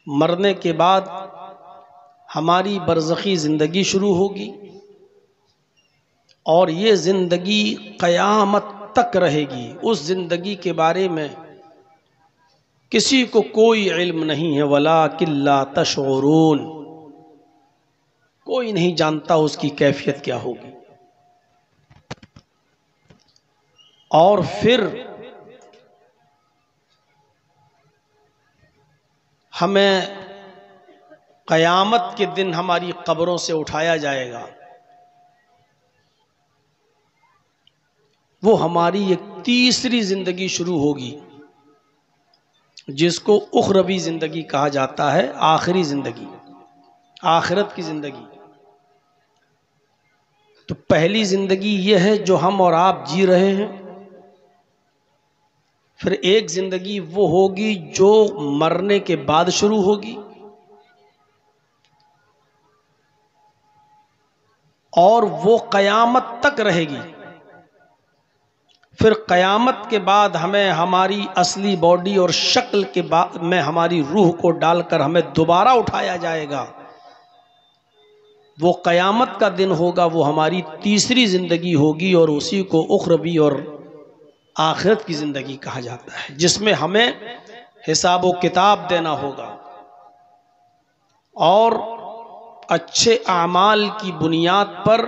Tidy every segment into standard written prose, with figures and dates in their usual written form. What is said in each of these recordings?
مرنے کے بعد ہماری برزخی زندگی شروع ہوگی اور یہ زندگی قیامت تک رہے گی۔ اس زندگی کے بارے میں کسی کو کوئی علم نہیں ہے، وَلَٰكِن لَّا تَشْعُرُونَ، کوئی نہیں جانتا اس کی کیفیت کیا ہوگی۔ اور پھر ہمیں قیامت کے دن ہماری قبروں سے اٹھایا جائے گا۔ وہ ہماری ایک تیسری زندگی شروع ہوگی جس کو اخروی زندگی کہا جاتا ہے، آخری زندگی، آخرت کی زندگی۔ تو پہلی زندگی یہ ہے جو ہم اور آپ جی رہے ہیں۔ پھر ایک زندگی وہ ہوگی جو مرنے کے بعد شروع ہوگی، اور وہ قیامت تک رہے گی۔ پھر قیامت کے بعد ہمیں ہماری اصلی باڈی اور شکل کے بعد میں ہماری روح کو ڈال کر ہمیں دوبارہ اٹھایا جائے گا۔ وہ قیامت کا دن ہوگا، وہ ہماری تیسری زندگی ہوگی، اور اسی کو اخروی اور آخرت کی زندگی کہا جاتا ہے، جس میں ہمیں حساب و کتاب دینا ہوگا اور اچھے اعمال کی بنیاد پر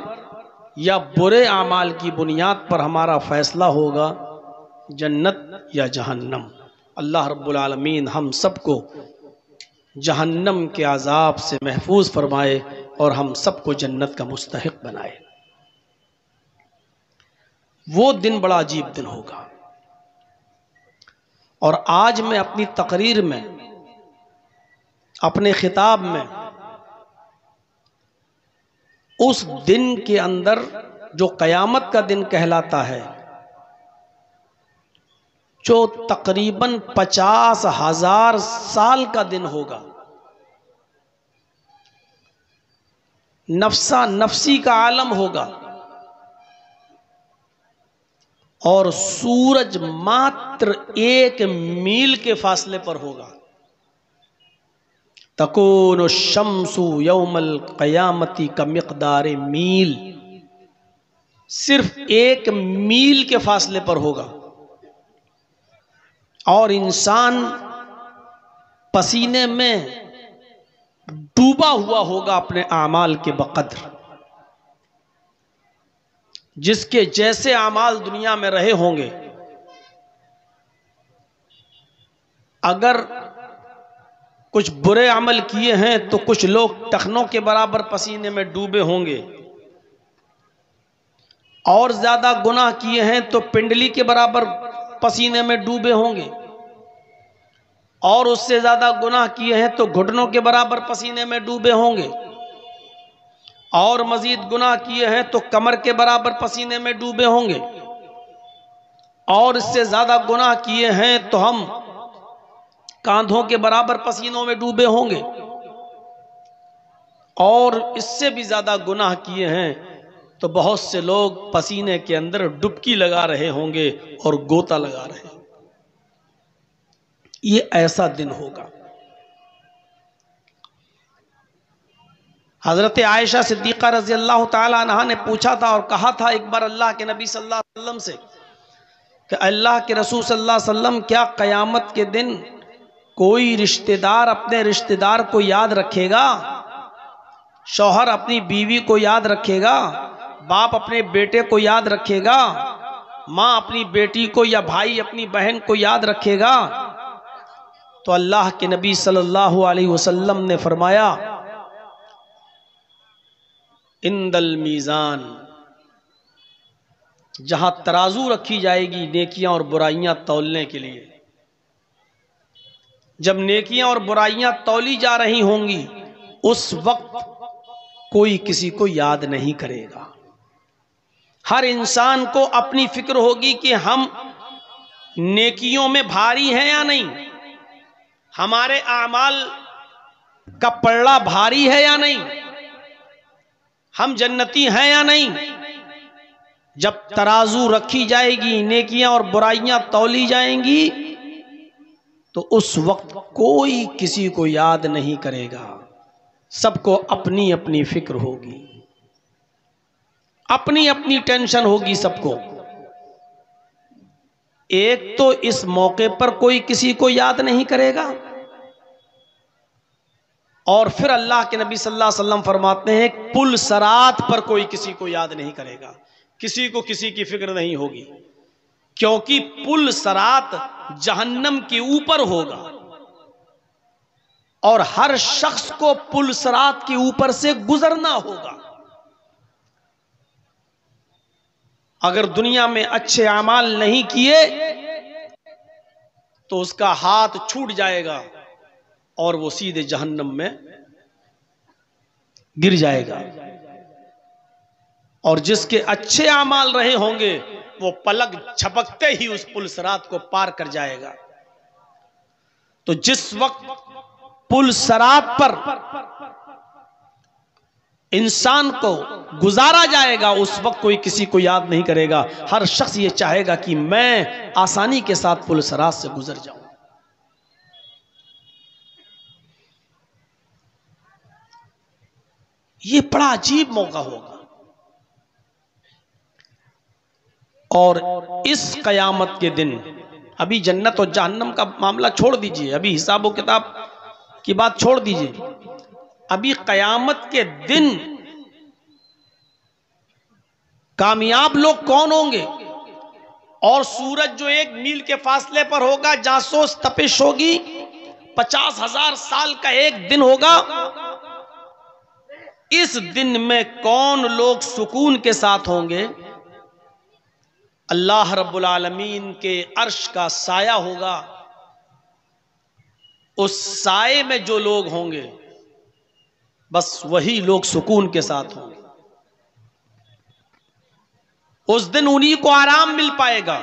یا برے اعمال کی بنیاد پر ہمارا فیصلہ ہوگا، جنت یا جہنم۔ اللہ رب العالمین ہم سب کو جہنم کے عذاب سے محفوظ فرمائے اور ہم سب کو جنت کا مستحق بنائے۔ وہ دن بڑا عجیب دن ہوگا، اور آج میں اپنی تقریر میں، اپنے خطاب میں اس دن کے اندر جو قیامت کا دن کہلاتا ہے، جو تقریباً 50,000 سال کا دن ہوگا، نفسا نفسی کا عالم ہوگا، اور سورج ماتر 1 میل کے فاصلے پر ہوگا۔ تکون الشمس یوم القیامتی کمقدار میل، صرف 1 میل کے فاصلے پر ہوگا، اور انسان پسینے میں ڈوبا ہوا ہوگا اپنے اعمال کے بقدر۔ جس کے جیسے اعمال دنیا میں رہے ہوں گے، اگر کچھ برے عمل کیے ہیں تو کچھ لوگ ٹخنوں کے برابر پسینے میں ڈوبے ہوں گے، اور زیادہ گناہ کیے ہیں تو پنڈلی کے برابر پسینے میں ڈوبے ہوں گے، اور اس سے زیادہ گناہ کیے ہیں تو گھٹنوں کے برابر پسینے میں ڈوبے ہوں گے، اور مزید گناہ کیے ہیں تو کمر کے برابر پسینے میں ڈوبے ہوں گے، اور اس سے زیادہ گناہ کیے ہیں تو ہم کاندھوں کے برابر پسینوں میں ڈوبے ہوں گے، اور اس سے بھی زیادہ گناہ کیے ہیں تو بہت سے لوگ پسینے کے اندر ڈبکی لگا رہے ہوں گے اور گوتا لگا رہے ہوں گے۔ یہ ایسا دن ہوگا۔ حضرت عائشہ صدیقہ رضی اللہ تعالی عنہا نے پوچھا تھا اور کہا تھا ایک بار اللہ کے نبی صلی اللہ علیہ وسلم سے کہ اللہ کے رسول صلی اللہ علیہ وسلم، کیا قیامت کے دن کوئی رشتہ دار اپنے رشتہ دار کو یاد رکھے گا؟ شوہر اپنی بیوی کو یاد رکھے گا؟ باپ اپنے بیٹے کو یاد رکھے گا؟ ماں اپنی بیٹی کو یا بھائی اپنی بہن کو یاد رکھے گا؟ تو اللہ کے نبی صلی اللہ علیہ وسلم نے فرمایا، عند المیزان، جہاں ترازو رکھی جائے گی نیکیاں اور برائیاں تولنے کے لیے، جب نیکیاں اور برائیاں تولی جا رہی ہوں گی، اس وقت کوئی کسی کو یاد نہیں کرے گا۔ ہر انسان کو اپنی فکر ہوگی کہ ہم نیکیوں میں بھاری ہیں یا نہیں، ہمارے اعمال کا پلڑا بھاری ہے یا نہیں، ہم جنتی ہیں یا نہیں۔ جب ترازو رکھی جائے گی، نیکیاں اور برائیاں تولی جائیں گی، تو اس وقت کوئی کسی کو یاد نہیں کرے گا، سب کو اپنی اپنی فکر ہوگی، اپنی اپنی ٹینشن ہوگی سب کو۔ ایک تو اس موقع پر کوئی کسی کو یاد نہیں کرے گا، اور پھر اللہ کے نبی صلی اللہ علیہ وسلم فرماتے ہیں پل صراط پر کوئی کسی کو یاد نہیں کرے گا، کسی کو کسی کی فکر نہیں ہوگی، کیونکہ پل صراط جہنم کے اوپر ہوگا، اور ہر شخص کو پل صراط کے اوپر سے گزرنا ہوگا۔ اگر دنیا میں اچھے اعمال نہیں کیے تو اس کا ہاتھ چھوٹ جائے گا اور وہ سیدھے جہنم میں گر جائے گا، اور جس کے اچھے اعمال رہے ہوں گے وہ پلک جھپکتے ہی اس پل صراط کو پار کر جائے گا۔ تو جس وقت پل صراط پر انسان کو گزارا جائے گا اس وقت کوئی کسی کو یاد نہیں کرے گا، ہر شخص یہ چاہے گا کہ میں آسانی کے ساتھ پل صراط سے گزر جاؤں۔ یہ بڑا عجیب موقع ہوگا، اور اس قیامت کے دن، ابھی جنت اور جہنم کا معاملہ چھوڑ دیجئے، ابھی حساب و کتاب کی بات چھوڑ دیجئے، ابھی قیامت کے دن کامیاب لوگ کون ہوں گے؟ اور سورج جو 1 میل کے فاصلے پر ہوگا، جاسوس تپش ہوگی، 50,000 سال کا ایک دن ہوگا، اس دن میں کون لوگ سکون کے ساتھ ہوں گے؟ اللہ رب العالمین کے عرش کا سایہ ہوگا، اس سائے میں جو لوگ ہوں گے بس وہی لوگ سکون کے ساتھ ہوں گے۔ اس دن انہی کو آرام مل پائے گا،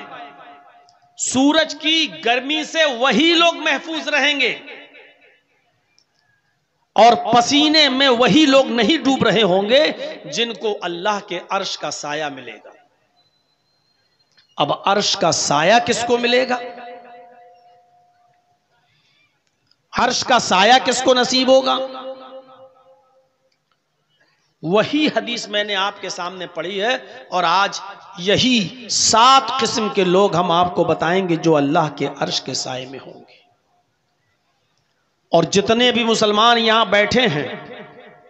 سورج کی گرمی سے وہی لوگ محفوظ رہیں گے، اور پسینے میں وہی لوگ نہیں ڈوب رہے ہوں گے جن کو اللہ کے عرش کا سایہ ملے گا۔ اب عرش کا سایہ کس کو ملے گا؟ عرش کا سایہ کس کو نصیب ہوگا؟ وہی حدیث میں نے آپ کے سامنے پڑھی ہے، اور آج یہی 7 قسم کے لوگ ہم آپ کو بتائیں گے جو اللہ کے عرش کے سائے میں ہوں گے۔ اور جتنے بھی مسلمان یہاں بیٹھے ہیں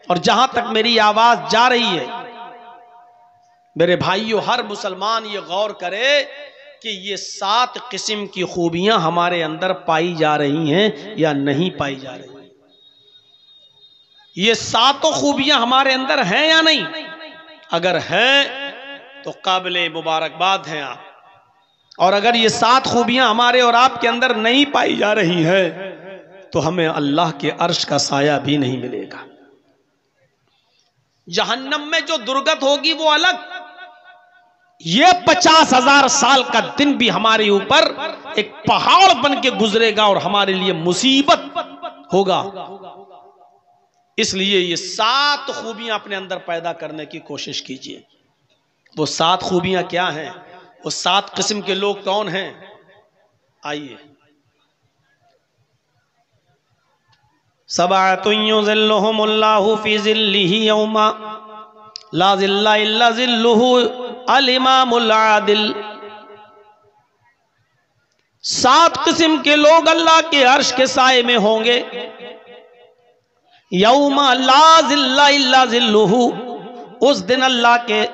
اور جہاں تک میری آواز جا رہی ہے، میرے بھائیو، ہر مسلمان یہ غور کرے کہ یہ 7 قسم کی خوبیاں ہمارے اندر پائی جا رہی ہیں یا نہیں پائی جا رہی ہیں۔ یہ 7 خوبیاں ہمارے اندر ہیں یا نہیں؟ اگر ہیں تو قابل مبارکباد ہیں آپ، اور اگر یہ 7 خوبیاں ہمارے اور آپ کے اندر نہیں پائی جا رہی ہیں تو ہمیں اللہ کے عرش کا سایہ بھی نہیں ملے گا۔ جہنم میں جو درگت ہوگی وہ الگ، یہ 50,000 سال کا دن بھی ہمارے اوپر ایک پہاڑ بن کے گزرے گا اور ہمارے لیے مصیبت ہوگا۔ اس لیے یہ 7 خوبیاں اپنے اندر پیدا کرنے کی کوشش کیجئے۔ وہ 7 خوبیاں کیا ہیں؟ وہ 7 قسم کے لوگ کون ہیں؟ آئیے۔ 7 یظلہم اللہ فی ظلہ یوم لا ظل الا ظلہ الامام العادل۔ 7 قسم کے لوگ اللہ کے عرش کے سائے میں ہوں گے، یوم لا ظل الا ظلہ، اس دن اللہ کے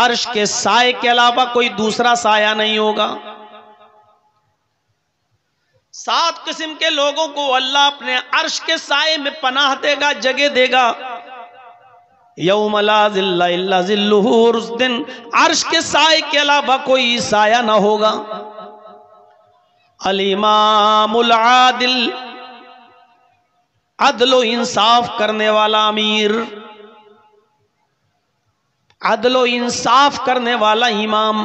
عرش کے سائے کے علاوہ کوئی دوسرا سایہ نہیں ہوگا۔ 7 قسم کے لوگوں کو اللہ اپنے عرش کے سائے میں پناہ دے گا، جگہ دے گا، یوم لا ظل الا ظلہ، اور اس دن عرش کے سائے کے علاوہ کوئی سایہ نہ ہوگا۔ الامام العادل، عدل و انصاف کرنے والا امیر، عدل و انصاف کرنے والا امام،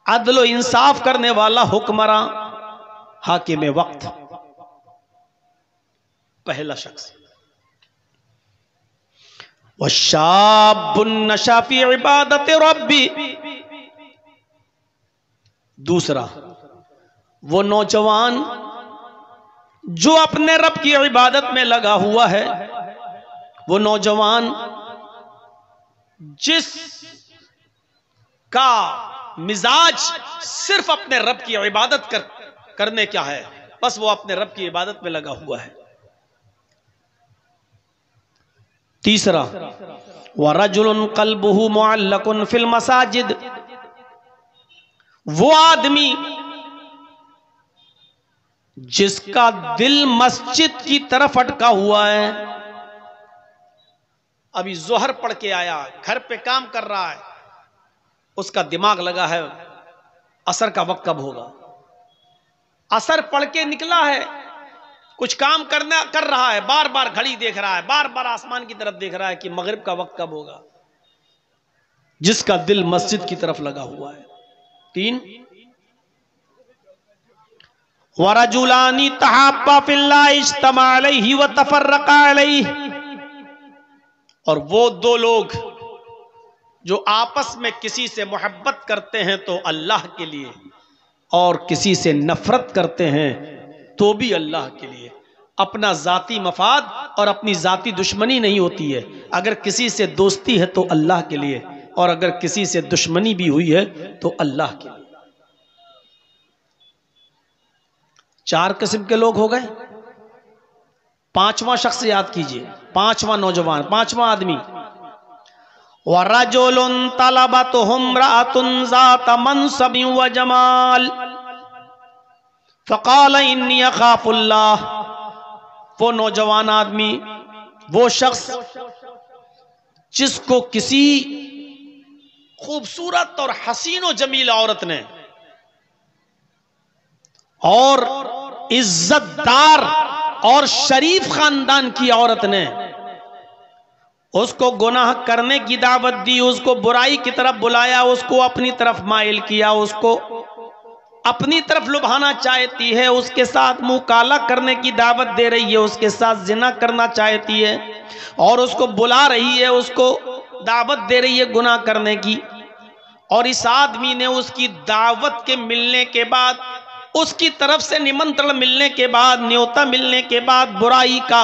عدل و انصاف کرنے والا حکمراں، حاکم وقت، پہلا شخص۔ وَالشَّابُ نَشَأَ فِي عِبَادَةِ رَبِّهِ، دوسرا وہ نوجوان جو اپنے رب کی عبادت میں لگا ہوا ہے، وہ نوجوان جس کا مزاج صرف اپنے رب کی عبادت کرنے کیا ہے، بس وہ اپنے رب کی عبادت میں لگا ہوا ہے۔ تیسرا، وَرَجُلٌ قَلْبُهُ مُعَلَّقٌ فِي الْمَسَاجِدِ، وہ آدمی جس کا دل مسجد کی طرف اٹکا ہوا ہے، ابھی ظہر پڑھ کے آیا، گھر پہ کام کر رہا ہے، اس کا دماغ لگا ہے عصر کا وقت کب ہوگا، عصر پڑھ کے نکلا ہے، کچھ کام کر رہا ہے، بار بار گھڑی دیکھ رہا ہے، بار بار آسمان کی طرف دیکھ رہا ہے کہ مغرب کا وقت کب ہوگا، جس کا دل مسجد کی طرف لگا ہوا ہے۔ 3، وَرَجُلَانِ تَحَابَّا فِي اللَّهِ اجْتَمَعَا عَلَيْهِ وَتَفَرَّقَا عَلَيْهِ، اور وہ دو لوگ جو آپس میں کسی سے محبت کرتے ہیں تو اللہ کے لیے، اور کسی سے نفرت کرتے ہیں تو بھی اللہ کے لیے۔ اپنا ذاتی مفاد اور اپنی ذاتی دشمنی نہیں ہوتی ہے، اگر کسی سے دوستی ہے تو اللہ کے لیے، اور اگر کسی سے دشمنی بھی ہوئی ہے تو اللہ کے لیے۔ 4 قسم کے لوگ ہو گئے۔ 5واں شخص یاد کیجئے، 5واں نوجوان، 5واں آدمی، وَرَجُلٌ طَلَبَتْهُ امْرَأَةٌ ذَاتَ مَنْصَبٍ وَجَمَالٍ فَقَالَ إِنِّي أَخَافُ اللَّهَ، وہ نوجوان آدمی، وہ شخص جس کو کسی خوبصورت اور حسین و جمیل عورت نے اور عزت دار اور شریف خاندان کی عورت نے اس کو گناہ کرنے کی دعوت دی، اس کو برائی کی طرف بلایا، اس کو اپنی طرف مائل کیا، اس کو اپنی طرف لبھانا چاہتی ہے، اس کے ساتھ منہ کالا کرنے کی دعوت دے رہی ہے، اس کے ساتھ زنا کرنا چاہتی ہے، اور اس کو بلا رہی ہے، اس کو دعوت دے رہی ہے گناہ کرنے کی، اور اس آدمی نے اس کی دعوت کے ملنے کے بعد، اس کی طرف سے نمنترن ملنے کے بعد، نیوتا ملنے کے بعد، برائی کا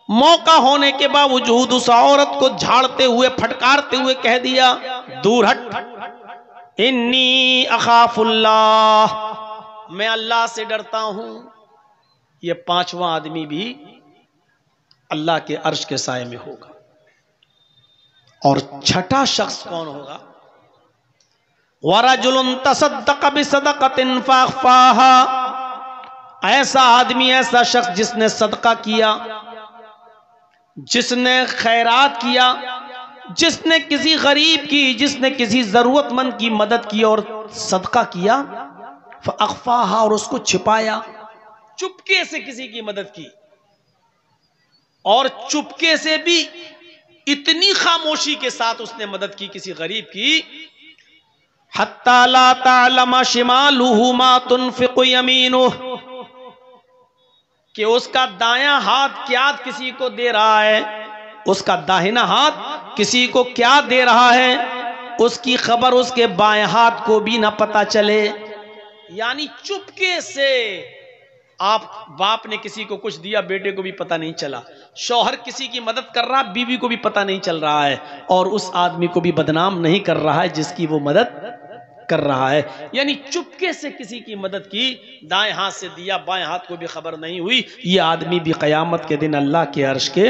موقع ہونے کے باوجود اس عورت کو جھاڑتے ہوئے پھٹکارتے ہوئے کہہ دیا، دور ہٹ، انی اخاف اللہ، میں اللہ سے ڈرتا ہوں۔ یہ 5واں آدمی بھی اللہ کے عرش کے سائے میں ہوگا۔ اور 6واں شخص کون ہوگا؟ وَرَجُلٌ تَصَدَّقَ بِصَدَقَةٍ فَأَخْفَاهَا، ایسا آدمی، ایسا شخص جس نے صدقہ کیا، جس نے خیرات کیا، جس نے کسی غریب کی، جس نے کسی ضرورت مند کی مدد کی اور صدقہ کیا، فَأَخْفَاهَا، اور اس کو چھپایا، چپکے سے کسی کی مدد کی، اور چپکے سے بھی اتنی خاموشی کے ساتھ اس نے مدد کی کسی غریب کی، حَتَّى لَا تَعْلَمَ شِمَالُهُ مَا تُنْفِقُ يَمِينُهُ، کہ اس کا دایاں ہاتھ کیا کسی کو دے رہا ہے، اس کا داہنا ہاتھ کسی کو کیا دے رہا ہے، اس کی خبر اس کے بائیں ہاتھ کو بھی نہ پتا چلے۔ یعنی چپکے سے آپ باپ نے کسی کو کچھ دیا، بیٹے کو بھی پتا نہیں چلا، شوہر کسی کی مدد کر رہا، بیوی کو بھی پتا نہیں چل رہا ہے، اور اس آدمی کو بھی بدنام نہیں کر رہا ہے جس کی وہ مدد کر رہا ہے۔ یعنی چپکے سے کسی کی مدد کی، دائیں ہاتھ سے دیا، بائیں ہاتھ کو بھی خبر نہیں ہوئی، یہ آدمی بھی قیامت کے دن اللہ کے عرش کے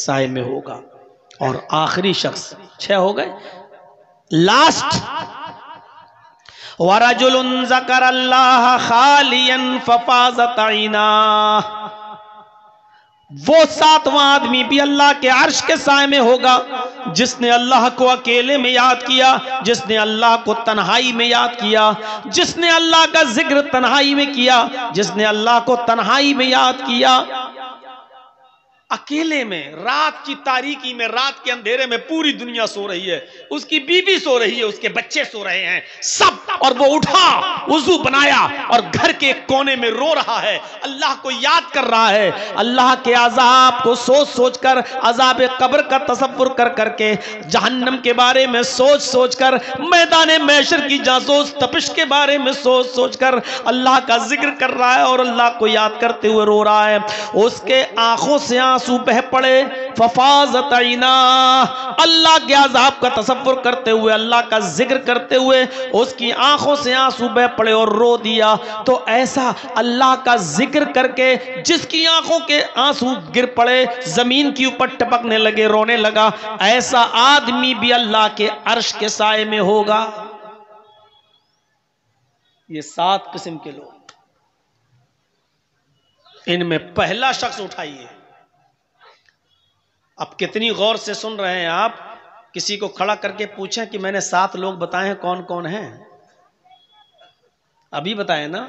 سائے میں ہوگا۔ اور آخری شخص، 6 ہو گئے، لاسٹ، وَرَجُلٌ ذَكَرَ اللَّهَ خَالِيًا فَفَاضَتْ عَيْنَاهُ، وہ 7واں آدمی بھی اللہ کے عرش کے سائے میں ہوگا، جس نے اللہ کو اکیلے میں یاد کیا، جس نے اللہ کو تنہائی میں یاد کیا، جس نے اللہ کا ذکر تنہائی میں کیا، جس نے اللہ کو تنہائی میں یاد کیا، اکیلے میں رات کی تاریکی میں، رات کے اندھیرے میں پوری دنیا سو رہی ہے، اس کی بیوی سو رہی ہے، اس کے بچے سو رہے ہیں سب، اور وہ اٹھا، وضو بنایا اور گھر کے ایک کونے میں رو رہا ہے، اللہ کو یاد کر رہا ہے، اللہ کے عذاب کو سوچ سوچ کر، عذاب قبر کا تصور کر کر کے، جہنم کے بارے میں سوچ سوچ کر، میدان محشر کی جاسوس تپش کے بارے میں سوچ سوچ کر اللہ کا ذکر کر رہا ہے اور اللہ کو یاد کرتے ہوئے رو رہا ہے۔ اس کے آنکھوں سے آنسو بہ پڑے، ففاضت عینا، اللہ کے عذاب کا تصور کرتے ہوئے، اللہ کا ذکر کرتے ہوئے اس کی آنکھوں سے آنسو بہ پڑے اور رو دیا۔ تو ایسا اللہ کا ذکر کر کے جس کی آنکھوں کے آنسو گر پڑے، زمین کی اوپر ٹپکنے لگے، رونے لگا، ایسا آدمی بھی اللہ کے عرش کے سائے میں ہوگا۔ یہ 7 قسم کے لوگ، ان میں پہلا شخص اٹھائیے۔ اب کتنی غور سے سن رہے ہیں آپ؟ کسی کو کھڑا کر کے پوچھیں کہ میں نے 7 لوگ بتائے ہیں، کون کون ہیں؟ ابھی بتائیں نا۔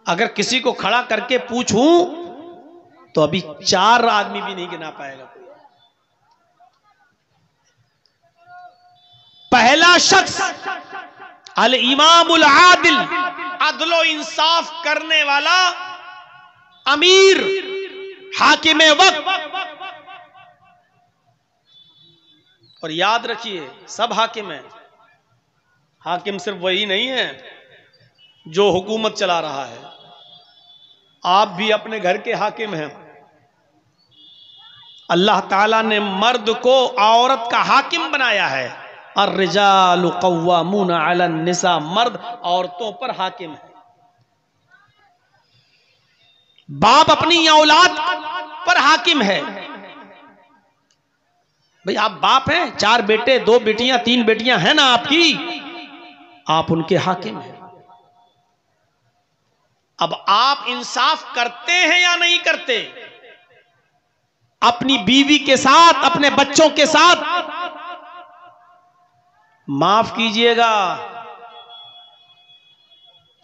اگر کسی کو کھڑا کر کے پوچھوں تو ابھی 4 آدمی بھی نہیں گنا پائے گا۔ پہلا شخص الامام العادل، عدل و انصاف کرنے والا امیر، حاکم وقت۔ اور یاد رکھیے سب حاکم ہیں، حاکم صرف وہی نہیں ہے جو حکومت چلا رہا ہے، آپ بھی اپنے گھر کے حاکم ہیں۔ اللہ تعالیٰ نے مرد کو عورت کا حاکم بنایا ہے، الرجال قوامون علی النساء، مرد عورتوں پر حاکم ہے۔ باپ اپنی اولاد پر حاکم ہے۔ بھئی آپ باپ ہیں، 4 بیٹے 2 بیٹیاں 3 بیٹیاں ہیں نا آپ کی، آپ ان کے حاکم ہیں۔ اب آپ انصاف کرتے ہیں یا نہیں کرتے؟ اپنی بیوی کے ساتھ، اپنے بچوں کے ساتھ؟ معاف کیجئے گا،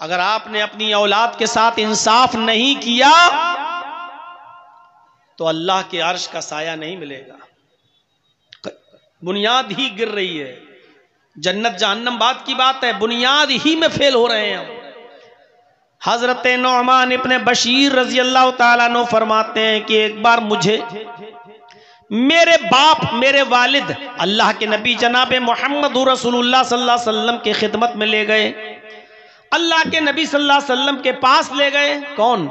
اگر آپ نے اپنی اولاد کے ساتھ انصاف نہیں کیا تو اللہ کے عرش کا سایہ نہیں ملے گا، بنیاد ہی گر رہی ہے۔ جنت جہنم بات کی بات ہے، بنیاد ہی میں فیل ہو رہے ہیں۔ حضرت نعمان ابن بشیر رضی اللہ تعالیٰ عنہ فرماتے ہیں کہ ایک بار مجھے میرے باپ، میرے والد اللہ کے نبی جناب محمد رسول اللہ صلی اللہ علیہ وسلم کے خدمت میں لے گئے، اللہ کے نبی صلی اللہ علیہ وسلم کے پاس لے گئے۔ کون؟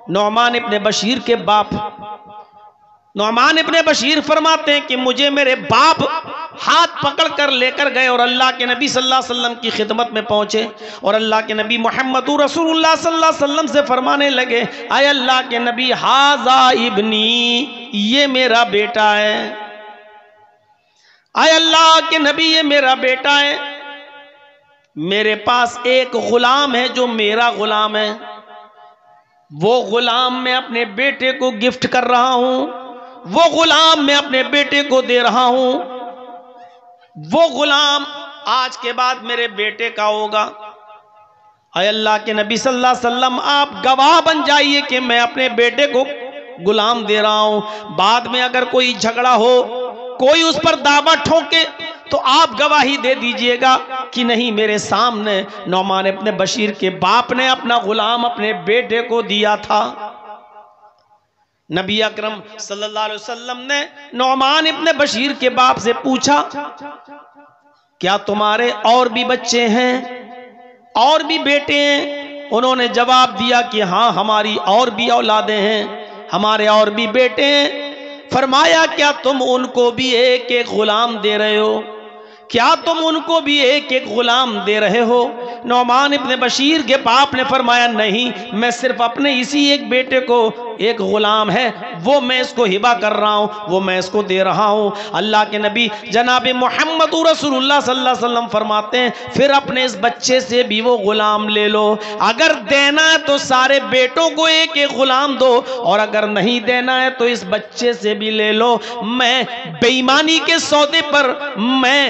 نعمان ابن بشیر کے باپ۔ نعمان ابن بشیر فرماتے ہیں کہ مجھے میرے باپ ہاتھ پکڑ کر لے کر گئے اور اللہ کے نبی صلی اللہ علیہ وسلم کی خدمت میں پہنچے، اور اللہ کے نبی محمد رسول اللہ صلی اللہ علیہ وسلم سے فرمانے لگے، اے اللہ کے نبی، ھذا ابنی، یہ میرا بیٹا ہے۔ اے اللہ کے نبی، یہ میرا بیٹا ہے، میرے پاس ایک غلام ہے جو میرا غلام ہے، وہ غلام میں اپنے بیٹے کو گفٹ کر رہا ہوں، وہ غلام میں اپنے بیٹے کو دے رہا ہوں، وہ غلام آج کے بعد میرے بیٹے کا ہوگا۔ اے اللہ کے نبی صلی اللہ علیہ وسلم، آپ گواہ بن جائیے کہ میں اپنے بیٹے کو غلام دے رہا ہوں، بعد میں اگر کوئی جھگڑا ہو، کوئی اس پر دعویٰ ٹھوکے تو آپ گواہی دے دیجئے گا کہ نہیں، میرے سامنے نعمان ابن بشیر کے باپ نے اپنا غلام اپنے بیٹے کو دیا تھا۔ نبی اکرم صلی اللہ علیہ وسلم نے نعمان ابن بشیر کے باپ سے پوچھا، کیا تمہارے اور بھی بچے ہیں، اور بھی بیٹے ہیں؟ انہوں نے جواب دیا کہ ہاں، ہماری اور بھی اولادیں ہیں، ہمارے اور بھی بیٹے ہیں۔ فرمایا، کیا تم ان کو بھی ایک ایک غلام دے رہے ہو؟ کیا تم ان کو بھی ایک ایک غلام دے رہے ہو؟ نعمان ابن بشیر کے باپ نے فرمایا، نہیں، میں صرف اپنے اسی ایک بیٹے کو، ایک غلام ہے وہ میں اس کو ہبہ کر رہا ہوں، وہ میں اس کو دے رہا ہوں۔ اللہ کے نبی جناب محمد رسول اللہ صلی اللہ علیہ وسلم فرماتے ہیں، پھر اپنے اس بچے سے بھی وہ غلام لے لو، اگر دینا ہے تو سارے بیٹوں کو ایک ایک غلام دو، اور اگر نہیں دینا ہے تو اس بچے سے بھی لے لو۔ میں بے ایمانی کے سودے پر میں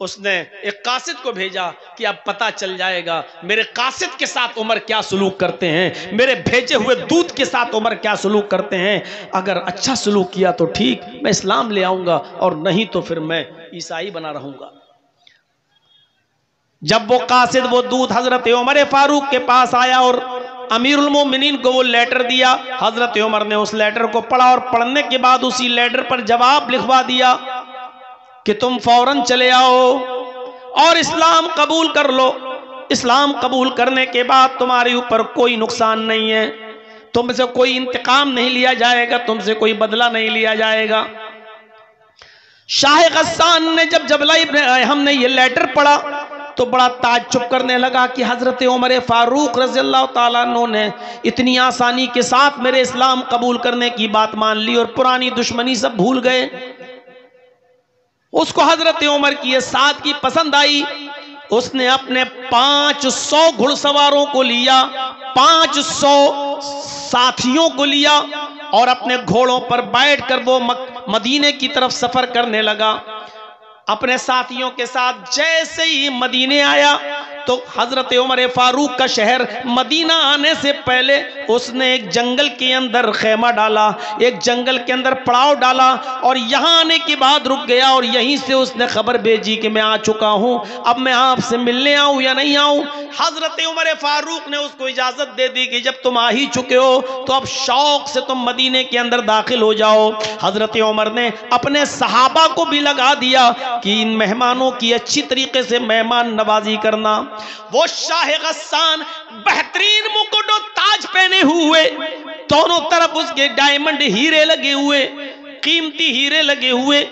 اس نے ایک قاصد کو بھیجا کہ اب پتہ چل جائے گا میرے قاصد کے ساتھ عمر کیا سلوک کرتے ہیں، میرے بھیجے ہوئے دودھ کے ساتھ عمر کیا سلوک کرتے ہیں، اگر اچھا سلوک کیا تو ٹھیک میں اسلام لے آؤں گا، اور نہیں تو پھر میں عیسائی بنا رہوں گا۔ جب وہ قاصد وہ دودھ حضرت عمر فاروق کے پاس آیا اور امیر المومنین کو وہ لیٹر دیا، حضرت عمر نے اس لیٹر کو پڑھا اور پڑھنے کے بعد اسی لیٹر پر جواب لکھوا دیا کہ تم فوراً چلے آؤ اور اسلام قبول کر لو، اسلام قبول کرنے کے بعد تمہارے اوپر کوئی نقصان نہیں ہے، تم سے کوئی انتقام نہیں لیا جائے گا، تم سے کوئی بدلہ نہیں لیا جائے گا۔ شاہ غسان نے جب جبلہ ابن ایہم نے یہ لیٹر پڑھا تو بڑا تعجب کرنے لگا کہ حضرت عمر فاروق رضی اللہ تعالیٰ عنہ نے اتنی آسانی کے ساتھ میرے اسلام قبول کرنے کی بات مان لی اور پرانی دشمنی سب بھول گئے۔ اس کو حضرت عمر کی یہ سادگی پسند آئی، اس نے اپنے 500 گھڑ سواروں کو لیا، 500 ساتھیوں کو لیا اور اپنے گھوڑوں پر بیٹھ کر وہ مدینے کی طرف سفر کرنے لگا۔ اپنے ساتھیوں کے ساتھ جیسے ہی مدینے آیا تو حضرت عمر فاروق کا شہر مدینہ آنے سے پہلے اس نے ایک جنگل کے اندر خیمہ ڈالا، ایک جنگل کے اندر پڑاؤ ڈالا، اور یہاں آنے کے بعد رک گیا اور یہیں سے اس نے خبر بھیجی کہ میں آ چکا ہوں، اب میں آپ سے ملنے آؤں یا نہیں آؤں۔ حضرت عمر فاروق نے اس کو اجازت دے دی کہ جب تم آ ہی چکے ہو تو اب شوق سے تم مدینے کے اندر داخل ہو جاؤ۔ حضرت عمر نے اپنے صحابہ کو بھی لگا دیا کہ ان مہمانوں کی اچھی طریقے سے مہمان نوازی کرنا۔ وہ شاہ غسان بہترین مکٹ و تاج پہنے ہوئے، دونوں طرف اس کے ڈائمنڈ ہیرے لگے ہوئے، قیمتی ہیرے لگے ہوئے،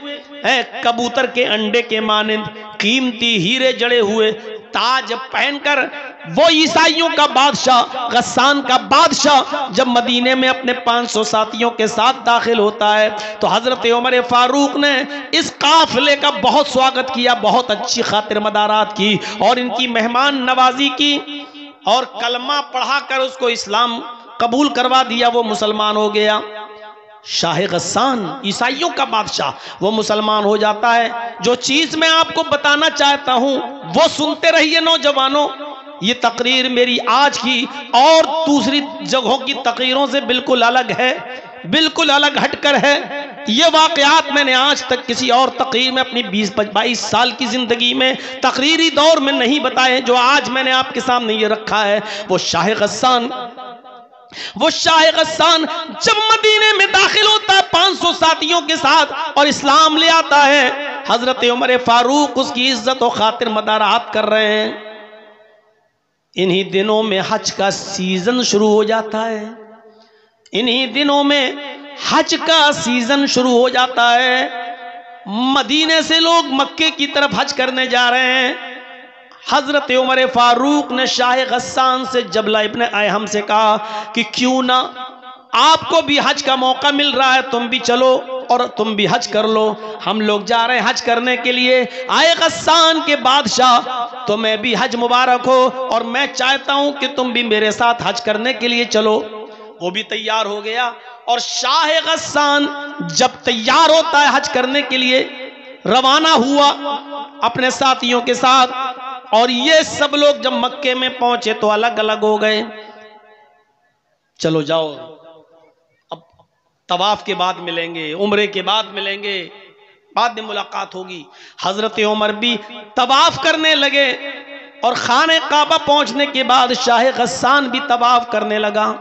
کبوتر کے انڈے کے مانند قیمتی ہیرے جڑے ہوئے تاج پہن کر وہ عیسائیوں کا بادشاہ، غسان کا بادشاہ جب مدینے میں اپنے 500 ساتھیوں کے ساتھ داخل ہوتا ہے تو حضرت عمر فاروق نے اس قافلے کا بہت سواگت کیا، بہت اچھی خاطر مدارات کی اور ان کی مہمان نوازی کی، اور کلمہ پڑھا کر اس کو اسلام قبول کروا دیا، وہ مسلمان ہو گیا۔ شاہ غسان عیسائیوں کا بادشاہ وہ مسلمان ہو جاتا ہے۔ جو چیز میں آپ کو بتانا چاہتا ہوں وہ سنتے رہیے نوجوانوں، یہ تقریر میری آج کی اور دوسری جگہوں کی تقریروں سے بالکل الگ ہے، بالکل الگ ہٹ کر ہے۔ یہ واقعات میں نے آج تک کسی اور تقریر میں اپنی 20-22 سال کی زندگی میں تقریری دور میں نہیں بتائے، جو آج میں نے آپ کے سامنے یہ رکھا ہے۔ وہ شاہ غسان جب مدینے میں داخل ہوتا ہے 500 ساتھیوں کے ساتھ اور اسلام لے آتا ہے، حضرت عمر فاروق اس کی عزت و خاطر مدارات کر رہے ہیں۔ انہی دنوں میں حج کا سیزن شروع ہو جاتا ہے، انہی دنوں میں حج کا سیزن شروع ہو جاتا ہے۔ مدینے سے لوگ مکے کی طرف حج کرنے جا رہے ہیں۔ حضرت عمر فاروق نے شاہ غسان سے جبلہ ابن ایہم سے کہا کہ کیوں نہ آپ کو بھی حج کا موقع مل رہا ہے، تم بھی چلو اور تم بھی حج کر لو، ہم لوگ جا رہے ہیں حج کرنے کے لیے۔ آئے غسان کے بادشاہ، تمہیں بھی حج مبارک ہو اور میں چاہتا ہوں کہ تم بھی میرے ساتھ حج کرنے کے لیے چلو۔ وہ بھی تیار ہو گیا، اور شاہ غسان جب تیار ہوتا ہے حج کرنے کے لیے روانہ ہوا اپنے ساتھیوں کے ساتھ، اور یہ سب لوگ جب مکے میں پہنچے تو الگ الگ ہو گئے۔ چلو جاؤ، اب طواف کے بعد ملیں گے، عمرے کے بعد ملیں گے، بعد میں ملاقات ہوگی۔ حضرت عمر بھی طواف کرنے لگے، اور خانہ کعبہ پہنچنے کے بعد شاہ غسان بھی طواف کرنے لگا۔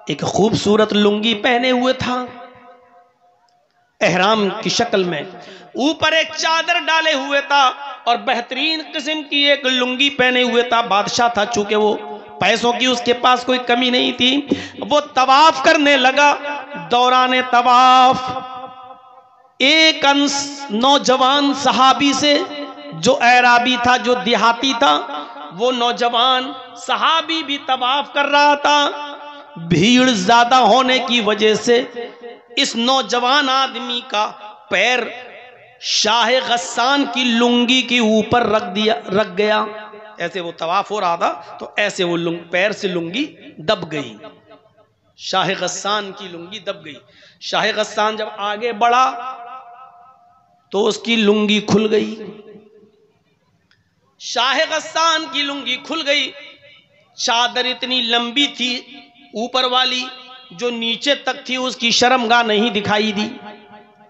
ایک خوبصورت لنگی پہنے ہوئے تھا احرام کی شکل میں، اوپر ایک چادر ڈالے ہوئے تھا اور بہترین قسم کی ایک لنگی پہنے ہوئے تھا۔ بادشاہ تھا، چونکہ وہ پیسوں کی اس کے پاس کوئی کمی نہیں تھی۔ وہ طواف کرنے لگا۔ دوران طواف ایک نوجوان صحابی سے، جو اعرابی تھا، جو دیہاتی تھا، وہ نوجوان صحابی بھی طواف کر رہا تھا۔ بھیڑ زیادہ ہونے کی وجہ سے اس نوجوان آدمی کا پیر شاہ غسان کی لنگی کے اوپر رکھ گیا۔ ایسے وہ طواف ہو رہا تھا تو ایسے وہ پیر سے لنگی دب گئی، شاہ غسان کی لنگی دب گئی۔ شاہ غسان جب آگے بڑھا تو اس کی لنگی کھل گئی، شاہ غسان کی لنگی کھل گئی. چادر اتنی لمبی تھی اوپر والی، جو نیچے تک تھی اس کی شرمگاہ نہیں دکھائی دی،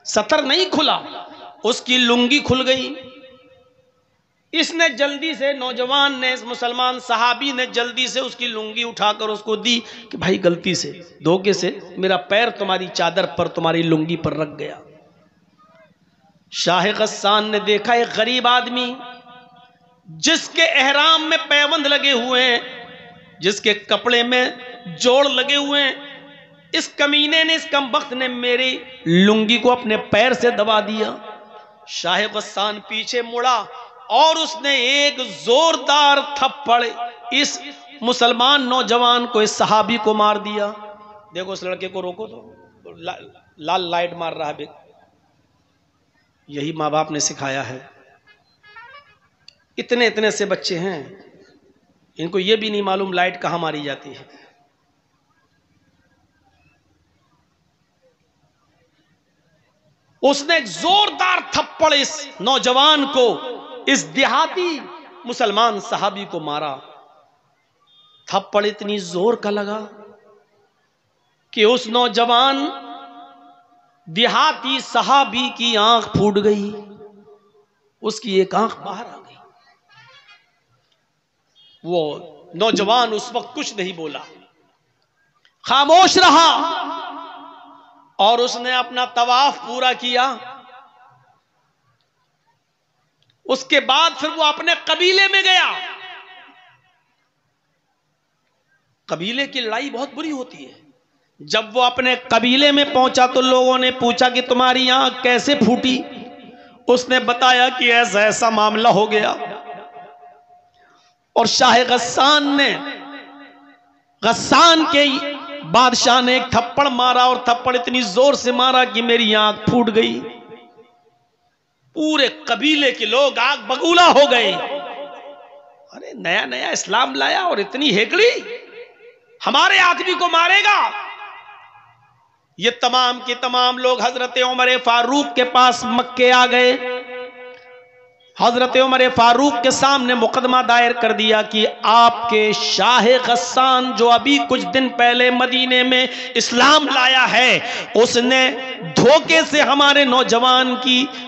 ستر نہیں کھلا، اس کی لنگی کھل گئی. اس نے جلدی سے، نوجوان نے، اس مسلمان صحابی نے جلدی سے اس کی لنگی اٹھا کر اس کو دی کہ بھائی غلطی سے، دھوکے سے میرا پیر تمہاری چادر پر، تمہاری لنگی پر رکھ گیا. شاہ غسان نے دیکھا ایک غریب آدمی جس کے احرام میں پیوند لگے ہوئے ہیں، جس کے کپڑے میں جوڑ لگے ہوئے ہیں، اس کمینے نے، اس کمبخت نے میری لنگی کو اپنے پیر سے دبا دیا. شاہ غسان پیچھے مڑا اور اس نے ایک زوردار تھپڑ اس مسلمان نوجوان کو، اس صحابی کو مار دیا. دیکھو اس لڑکے کو روکو تو لال لائٹ مار رہا ہے. یہی ماں باپ نے سکھایا ہے. اتنے اتنے سے بچے ہیں، ان کو یہ بھی نہیں معلوم لائٹ کہاں ماری جاتی ہے. اس نے ایک زوردار تھپڑ اس نوجوان کو، اس دیہاتی مسلمان صحابی کو مارا. تھپڑ اتنی زور کا لگا کہ اس نوجوان دیہاتی صحابی کی آنکھ پھوٹ گئی، اس کی ایک آنکھ باہر آ گئی. وہ نوجوان اس وقت کچھ نہیں بولا، خاموش رہا، اور اس نے اپنا طواف پورا کیا. اس کے بعد پھر وہ اپنے قبیلے میں گیا. قبیلے کی لڑائی بہت بری ہوتی ہے. جب وہ اپنے قبیلے میں پہنچا تو لوگوں نے پوچھا کہ تمہاری آنکھ کیسے پھوٹی؟ اس نے بتایا کہ ایسا ایسا معاملہ ہو گیا. اور شاہ غسان نے، غسان کے بادشاہ نے ایک تھپڑ مارا، اور تھپڑ اتنی زور سے مارا کہ میری آنکھ پھوٹ گئی. پورے قبیلے کے لوگ آگ بگولا ہو گئے. ارے نیا نیا اسلام لایا اور اتنی ہیکڑی، ہمارے آدمی کو مارے گا. یہ تمام کے تمام لوگ حضرت عمر فاروق کے پاس مکے آ گئے. حضرت عمر فاروق کے سامنے مقدمہ دائر کر دیا کہ آپ کے شاہ غسان جو ابھی کچھ دن پہلے مدینے میں اسلام لایا ہے، اس نے دھوکے سے ہمارے نوجوان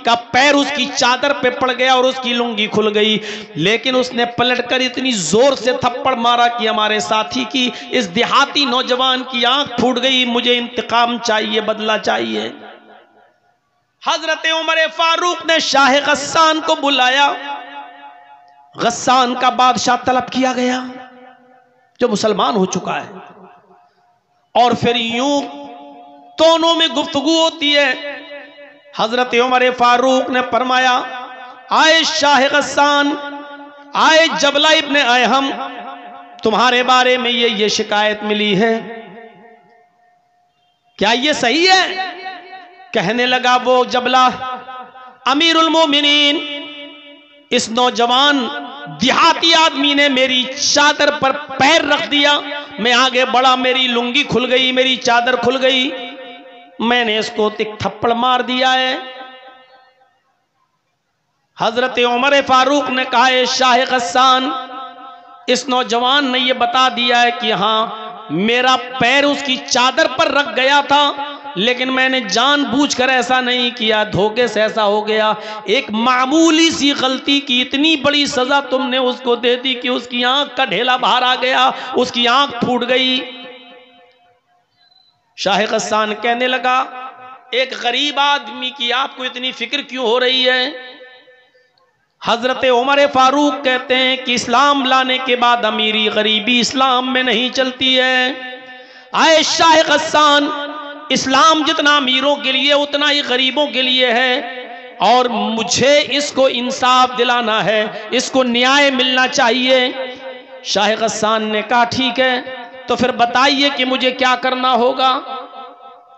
کا پیر اس کی چادر پہ پڑ گیا اور اس کی لنگی کھل گئی، لیکن اس نے پلٹ کر اتنی زور سے تھپڑ مارا کہ ہمارے ساتھی کی، اس دیہاتی نوجوان کی آنکھ پھوٹ گئی. مجھے انتقام چاہیے، بدلہ چاہیے. حضرت عمر فاروق نے شاہ غسان کو بلایا. غسان کا بادشاہ طلب کیا گیا جو مسلمان ہو چکا ہے، اور پھر یوں دونوں میں گفتگو ہوتی ہے. حضرت عمر فاروق نے فرمایا، آئے شاہ غسان، آئے جبلہ ابن ایہم، تمہارے بارے میں یہ شکایت ملی ہے، کیا یہ صحیح ہے؟ کہنے لگا وہ جبلہ، امیر المومنین، اس نوجوان دیہاتی آدمی نے میری چادر پر پیر رکھ دیا، میں آگے بڑھا، میری لنگی کھل گئی، میری چادر کھل گئی، میں نے اس کو تھپڑ مار دیا ہے. حضرت عمر فاروق نے کہا، اے شاہ غسان، اس نوجوان نے یہ بتا دیا ہے کہ ہاں میرا پیر اس کی چادر پر رکھ گیا تھا، لیکن میں نے جان بوجھ کر ایسا نہیں کیا، دھوکے سے ایسا ہو گیا. ایک معمولی سی غلطی کی اتنی بڑی سزا تم نے اس کو دے دی کہ اس کی آنکھ کا ڈھیلا باہر آ گیا، اس کی آنکھ پھوٹ گئی. شاہ غسان کہنے لگا، ایک غریب آدمی کی آپ کو اتنی فکر کیوں ہو رہی ہے؟ حضرت عمر فاروق کہتے ہیں کہ اسلام لانے کے بعد امیری غریبی اسلام میں نہیں چلتی ہے. آئے شاہ غسان، اسلام جتنا امیروں کے لیے اتنا ہی غریبوں کے لیے ہے، اور مجھے اس کو انصاف دلانا ہے، اس کو نیائے ملنا چاہیے. شاہ غسان نے کہا ٹھیک ہے، تو پھر بتائیے کہ مجھے کیا کرنا ہوگا،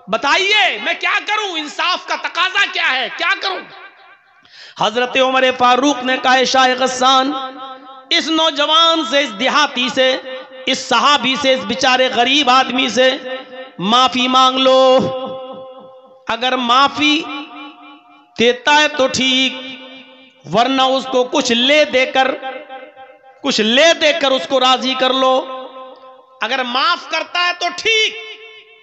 بتائیے میں کیا کروں، انصاف کا تقاضا کیا ہے، کیا کروں؟ حضرت عمر فاروق نے کہا، شاہ غسان، اس نوجوان سے، اس دیہاتی سے، اس صحابی سے، اس بیچارے غریب آدمی سے معافی مانگ لو. اگر معافی دیتا ہے تو ٹھیک، ورنہ اس کو کچھ لے دے کر کچھ لے دے کر اس کو راضی کر لو. اگر معاف کرتا ہے تو ٹھیک،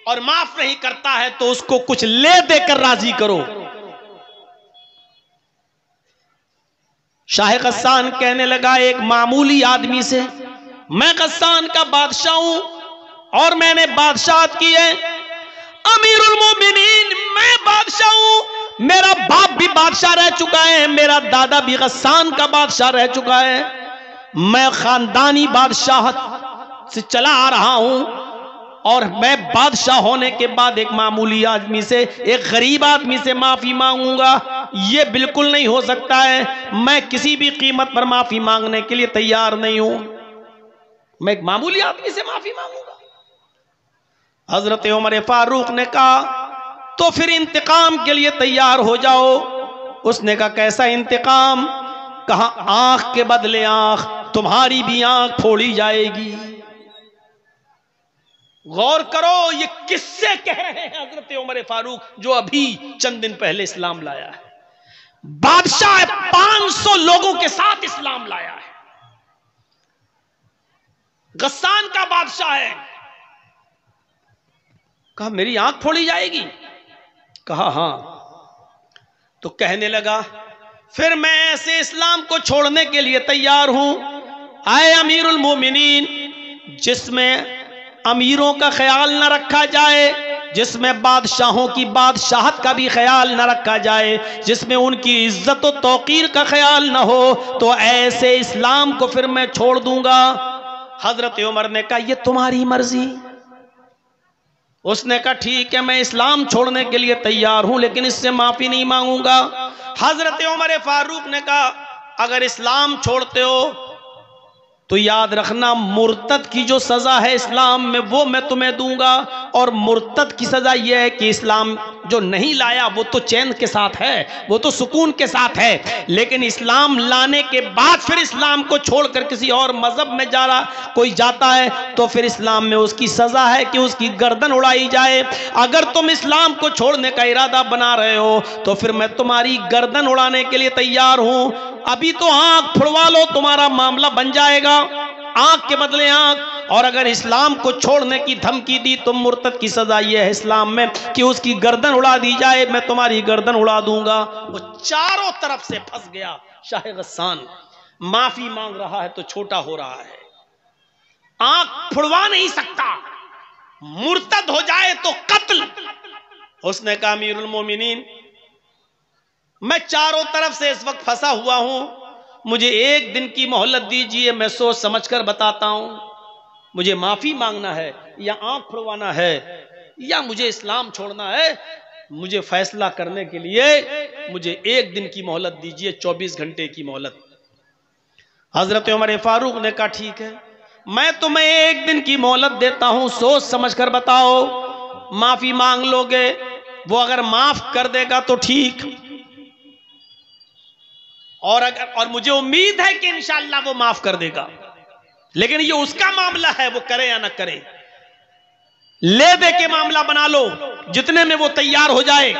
اور معاف نہیں کرتا ہے تو اس کو کچھ لے دے کر راضی کرو. شاہ غسان کہنے لگا ایک معمولی آدمی سے، میں غسان کا بادشاہ ہوں اور میں نے بادشاہت کی ہے. امیر المومنین میں بادشاہ ہوں، میرا باپ بھی بادشاہ رہ چکا ہے، میرا دادا بھی غسان کا بادشاہ رہ چکا ہے، میں خاندانی بادشاہت سے چلا آ رہا ہوں، اور میں بادشاہ ہونے کے بعد ایک معمولی آدمی سے، ایک غریب آدمی سے معافی مانگوں گا؟ یہ بالکل نہیں ہو سکتا ہے. میں کسی بھی قیمت پر معافی مانگنے کے لیے تیار نہیں ہوں. میں ایک معمولی آدمی سے معافی مانگوں گا؟ حضرت عمر فاروق نے کہا تو پھر انتقام کے لیے تیار ہو جاؤ. اس نے کہا کیسا انتقام؟ کہا آنکھ کے بدلے آنکھ، تمہاری بھی آنکھ پھوڑی جائے گی. غور کرو یہ کس سے کہہ رہے ہیں حضرت عمر فاروق، جو ابھی چند دن پہلے اسلام لایا ہے. بادشاہ 500 لوگوں کے ساتھ اسلام لایا ہے، غسان کا بادشاہ ہے. کہا میری آنکھ پھوڑی جائے گی؟ کہا ہاں. تو کہنے لگا پھر میں ایسے اسلام کو چھوڑنے کے لیے تیار ہوں. اے امیر المومنین، جس میں امیروں کا خیال نہ رکھا جائے، جس میں بادشاہوں کی بادشاہت کا بھی خیال نہ رکھا جائے، جس میں ان کی عزت و توقیر کا خیال نہ ہو، تو ایسے اسلام کو پھر میں چھوڑ دوں گا. حضرت عمر نے کہا یہ تمہاری مرضی. اس نے کہا ٹھیک ہے میں اسلام چھوڑنے کے لیے تیار ہوں، لیکن اس سے معافی نہیں مانگوں گا. حضرت عمر فاروق نے کہا اگر اسلام چھوڑتے ہو تو یاد رکھنا مرتد کی جو سزا ہے اسلام میں وہ میں تمہیں دوں گا. اور مرتد کی سزا یہ ہے کہ اسلام جو نہیں لایا وہ تو چین کے ساتھ ہے، وہ تو سکون کے ساتھ ہے، لیکن اسلام لانے کے بعد پھر اسلام کو چھوڑ کر کسی اور مذہب میں کوئی جاتا ہے تو پھر اسلام میں اس کی سزا ہے کہ اس کی گردن اڑائی جائے. اگر تم اسلام کو چھوڑنے کا ارادہ بنا رہے ہو تو پھر میں تمہاری گردن اڑانے کے لیے تیار ہوں. ابھی تو آنکھ پھڑوا لو تمہارا معاملہ بن جائے گا، آنکھ کے بدلے آنکھ. اور اگر اسلام کو چھوڑنے کی دھمکی دی تو مرتد کی سزا یہ ہے اسلام میں کہ اس کی گردن اڑا دی جائے، میں تمہاری گردن اڑا دوں گا. وہ چاروں طرف سے پھنس گیا. شاہ غسان معافی مانگ رہا ہے تو چھوٹا ہو رہا ہے، آنکھ پھڑوا نہیں سکتا، مرتد ہو جائے تو قتل. اس نے کہا امیر المومنین میں چاروں طرف سے اس وقت پھنسا ہوا ہوں، مجھے ایک دن کی مہلت دیجئے، میں سوچ سمجھ کر بتاتا ہوں. مجھے معافی مانگنا ہے یا آنکھ پھڑوانا ہے یا مجھے اسلام چھوڑنا ہے، مجھے فیصلہ کرنے کے لیے مجھے ایک دن کی مہلت دیجئے، 24 گھنٹے کی مہلت. حضرت عمر فاروق نے کہا ٹھیک ہے میں تمہیں ایک دن کی مہلت دیتا ہوں، سوچ سمجھ کر بتاؤ. معافی مانگ لو گے، وہ اگر معاف کر دے گا تو ٹھیک، اور مجھے امید ہے کہ انشاءاللہ وہ معاف کر دے گا، لیکن یہ اس کا معاملہ ہے، وہ کرے یا نہ کرے. لے دے کے معاملہ بنا لو، جتنے میں وہ تیار ہو جائے.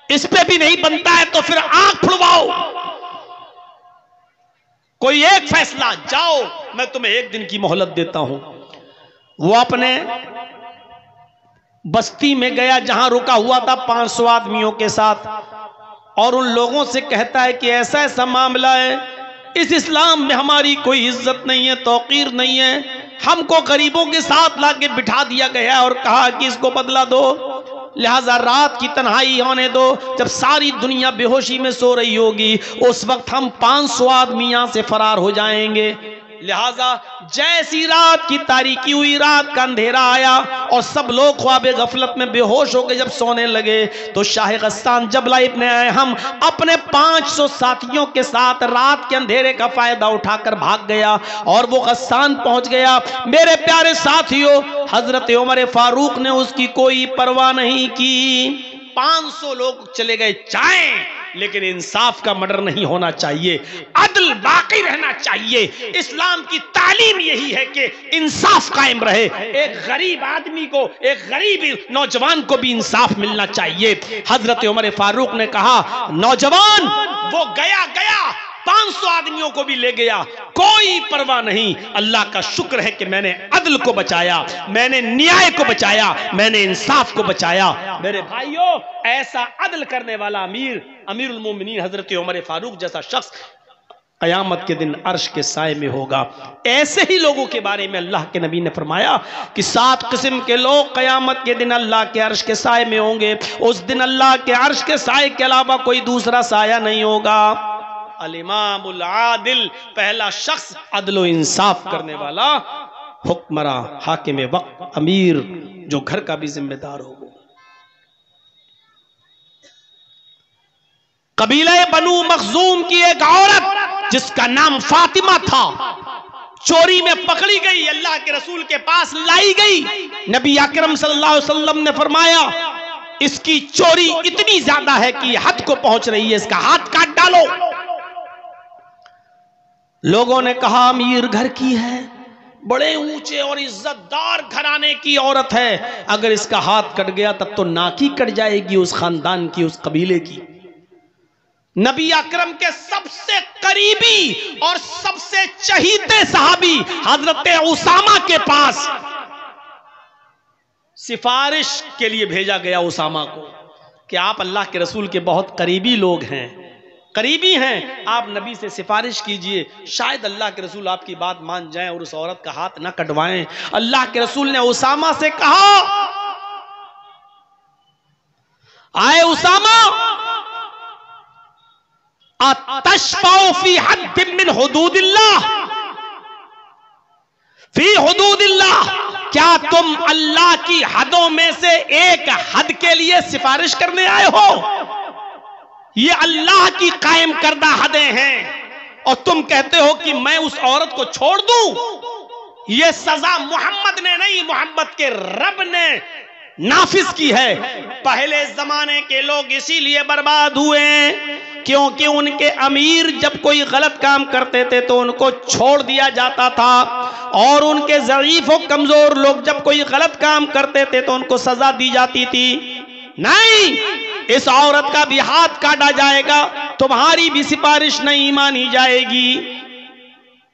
اس پہ بھی نہیں بنتا ہے تو پھر آنکھ پھڑواؤ. کوئی ایک فیصلہ، جاؤ میں تمہیں ایک دن کی مہلت دیتا ہوں. وہ اپنے بستی میں گیا جہاں رکا ہوا تھا 500 آدمیوں کے ساتھ، اور ان لوگوں سے کہتا ہے کہ ایسا ایسا معاملہ ہے، اس اسلام میں ہماری کوئی عزت نہیں ہے، توقیر نہیں ہے، ہم کو غریبوں کے ساتھ لا کے بٹھا دیا گیا ہے اور کہا کہ اس کو بدلہ دو، لہٰذا رات کی تنہائی ہونے دو، جب ساری دنیا بے ہوشی میں سو رہی ہوگی اس وقت ہم 500 آدمی یہاں سے فرار ہو جائیں گے. لہٰذا جیسی رات کی تاریکی ہوئی، رات کا اندھیرا آیا اور سب لوگ خواب غفلت میں بے ہوش ہو کے جب سونے لگے تو شاہ غسان جبلہ ابن اہم اپنے 500 ساتھیوں کے ساتھ رات کے اندھیرے کا فائدہ اٹھا کر بھاگ گیا اور وہ غسان پہنچ گیا. میرے پیارے ساتھیوں، حضرت عمر فاروق نے اس کی کوئی پرواہ نہیں کی. 500 لوگ چلے گئے جائیں، لیکن انصاف کا مڈر نہیں ہونا چاہیے، عدل باقی رہنا چاہیے. اسلام کی تعلیم یہی ہے کہ انصاف قائم رہے. ایک غریب آدمی کو، ایک غریب نوجوان کو بھی انصاف ملنا چاہیے. حضرت عمر فاروق نے کہا نوجوان وہ گیا 500 آدمیوں کو بھی لے گیا، کوئی پرواہ نہیں۔ اللہ کا شکر ہے کہ میں نے عدل کو بچایا، میں نے نیائے کو بچایا، میں نے انصاف کو بچایا۔ میرے بھائیوں، ایسا عدل کرنے والا امیر المومنین حضرت عمر فاروق جیسا شخص قیامت کے دن عرش کے سائے میں ہوگا۔ ایسے ہی لوگوں کے بارے میں اللہ کے نبی نے فرمایا کہ 7 قسم کے لوگ قیامت کے دن اللہ کے عرش کے سائے میں ہوں گے۔ اس دن اللہ کے عرش کے سائے کے علاوہ کوئی دوسرا سایہ نہیں ہوگا۔ الامام العادل، پہلا شخص عدل و انصاف کرنے والا، حکمراں، حاکم وقت، امیر، جو گھر کا بھی ذمہ دار ہو۔ قبیلہ بنو مخزوم کی ایک عورت جس کا نام فاطمہ تھا، چوری میں پکڑی گئی، اللہ کے رسول کے پاس لائی گئی۔ نبی اکرم صلی اللہ علیہ وسلم نے فرمایا اس کی چوری اتنی زیادہ ہے کہ یہ حد کو پہنچ رہی ہے، اس کا ہاتھ کاٹ ڈالو۔ لوگوں نے کہا امیر گھر کی ہے، بڑے اونچے اور عزت دار گھرانے کی عورت ہے، اگر اس کا ہاتھ کٹ گیا تب تو ناک ہی کٹ جائے گی اس خاندان کی، اس قبیلے کی۔ نبی اکرم کے سب سے قریبی اور سب سے چہیتے صحابی حضرت اسامہ کے پاس سفارش کے لیے بھیجا گیا اسامہ کو کہ آپ اللہ کے رسول کے بہت قریبی لوگ ہیں، قریبی ہیں، آپ نبی سے سفارش کیجئے، شاید اللہ کے رسول آپ کی بات مان جائیں اور اس عورت کا ہاتھ نہ کٹوائیں۔ اللہ کے رسول نے اسامہ سے کہا، آئے اسامہ، اتشفع فی حد من حدود اللہ، فی حدود اللہ، کیا تم اللہ کی حدوں میں سے ایک حد کے لیے سفارش کرنے آئے ہو؟ یہ اللہ کی قائم کردہ حدیں ہیں اور تم کہتے ہو کہ میں اس عورت کو چھوڑ دوں؟ یہ سزا محمد نے نہیں، محمد کے رب نے نافذ کی ہے۔ پہلے زمانے کے لوگ اسی لیے برباد ہوئے ہیں کیونکہ ان کے امیر جب کوئی غلط کام کرتے تھے تو ان کو چھوڑ دیا جاتا تھا، اور ان کے ضعیف و کمزور لوگ جب کوئی غلط کام کرتے تھے تو ان کو سزا دی جاتی تھی۔ نہیں، اس عورت کا بھی ہاتھ کاٹا جائے گا، تمہاری بھی سفارش نہیں مانی جائے گی۔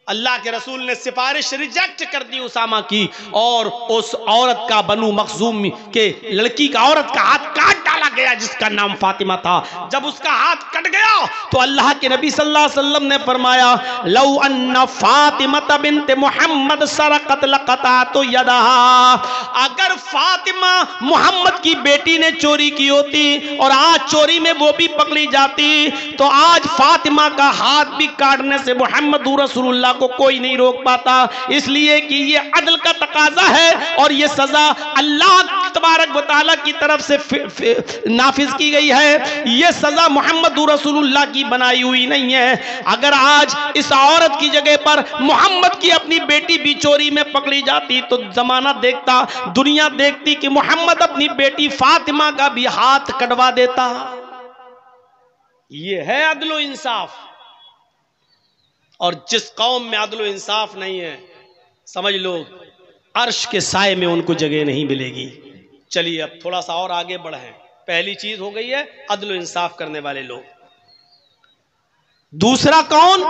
اللہ کے رسول نے سفارش ریجیکٹ کر دی اسامہ کی، اور اس عورت کا، بنو مخزوم کے لڑکی کا، عورت کا ہاتھ کاٹ ڈالا گیا جس کا نام فاطمہ تھا۔ جب اس کا ہاتھ کٹ گیا تو اللہ کے نبی صلی اللہ علیہ وسلم نے فرمایا، لو ان فاطمہ بنت محمد سرقت لقطعت یدہا، اگر فاطمہ محمد کی بیٹی نے چوری کی ہوتی اور آج چوری میں وہ بھی پکڑی جاتی تو آج فاطمہ کا ہاتھ بھی کاٹنے سے محمد رسول اللہ کو کوئی نہیں روک پاتا، اس لیے کہ یہ عدل کا تقاضا ہے اور یہ سزا اللہ تبارک و تعالیٰ کی طرف سے نافذ کی گئی ہے۔ یہ سزا محمد رسول اللہ کی بنائی ہوئی نہیں ہے۔ اگر آج اس عورت کی جگہ پر محمد کی اپنی بیٹی بھی چوری میں پکڑی جاتی تو زمانہ دیکھتا، دنیا دیکھتی کہ محمد اپنی بیٹی فاطمہ کا بھی ہاتھ کٹوا دیتا۔ یہ ہے عدل و انصاف۔ اور جس قوم میں عدل و انصاف نہیں ہے، سمجھ لو عرش کے سائے میں ان کو جگہ نہیں ملے گی۔ چلیے اب تھوڑا سا اور آگے بڑھیں۔ پہلی چیز ہو گئی ہے عدل و انصاف کرنے والے لوگ۔ دوسرا کون؟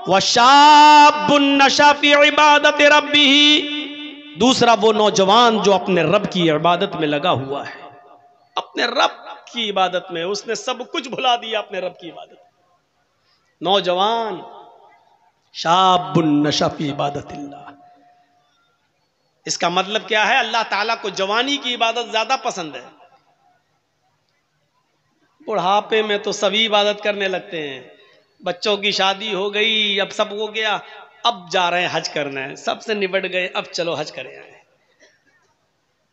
وَشَابٌ نَشَأَ فِي عِبَادَةِ رَبِّهِ، دوسرا وہ نوجوان جو اپنے رب کی عبادت میں لگا ہوا ہے، اپنے رب کی عبادت میں، اس نے سب کچھ بھلا دیا اپنے رب کی عبادت۔ نوجوان، شاب نشأ فی عبادت اللہ، اس کا مطلب کیا ہے؟ اللہ تعالیٰ کو جوانی کی عبادت زیادہ پسند ہے۔ بڑھاپے میں تو سبھی عبادت کرنے لگتے ہیں، بچوں کی شادی ہو گئی، اب سب ہو گیا، اب جا رہے ہیں حج کرنا ہے، سب سے نبٹ گئے، اب چلو حج کرے آئے۔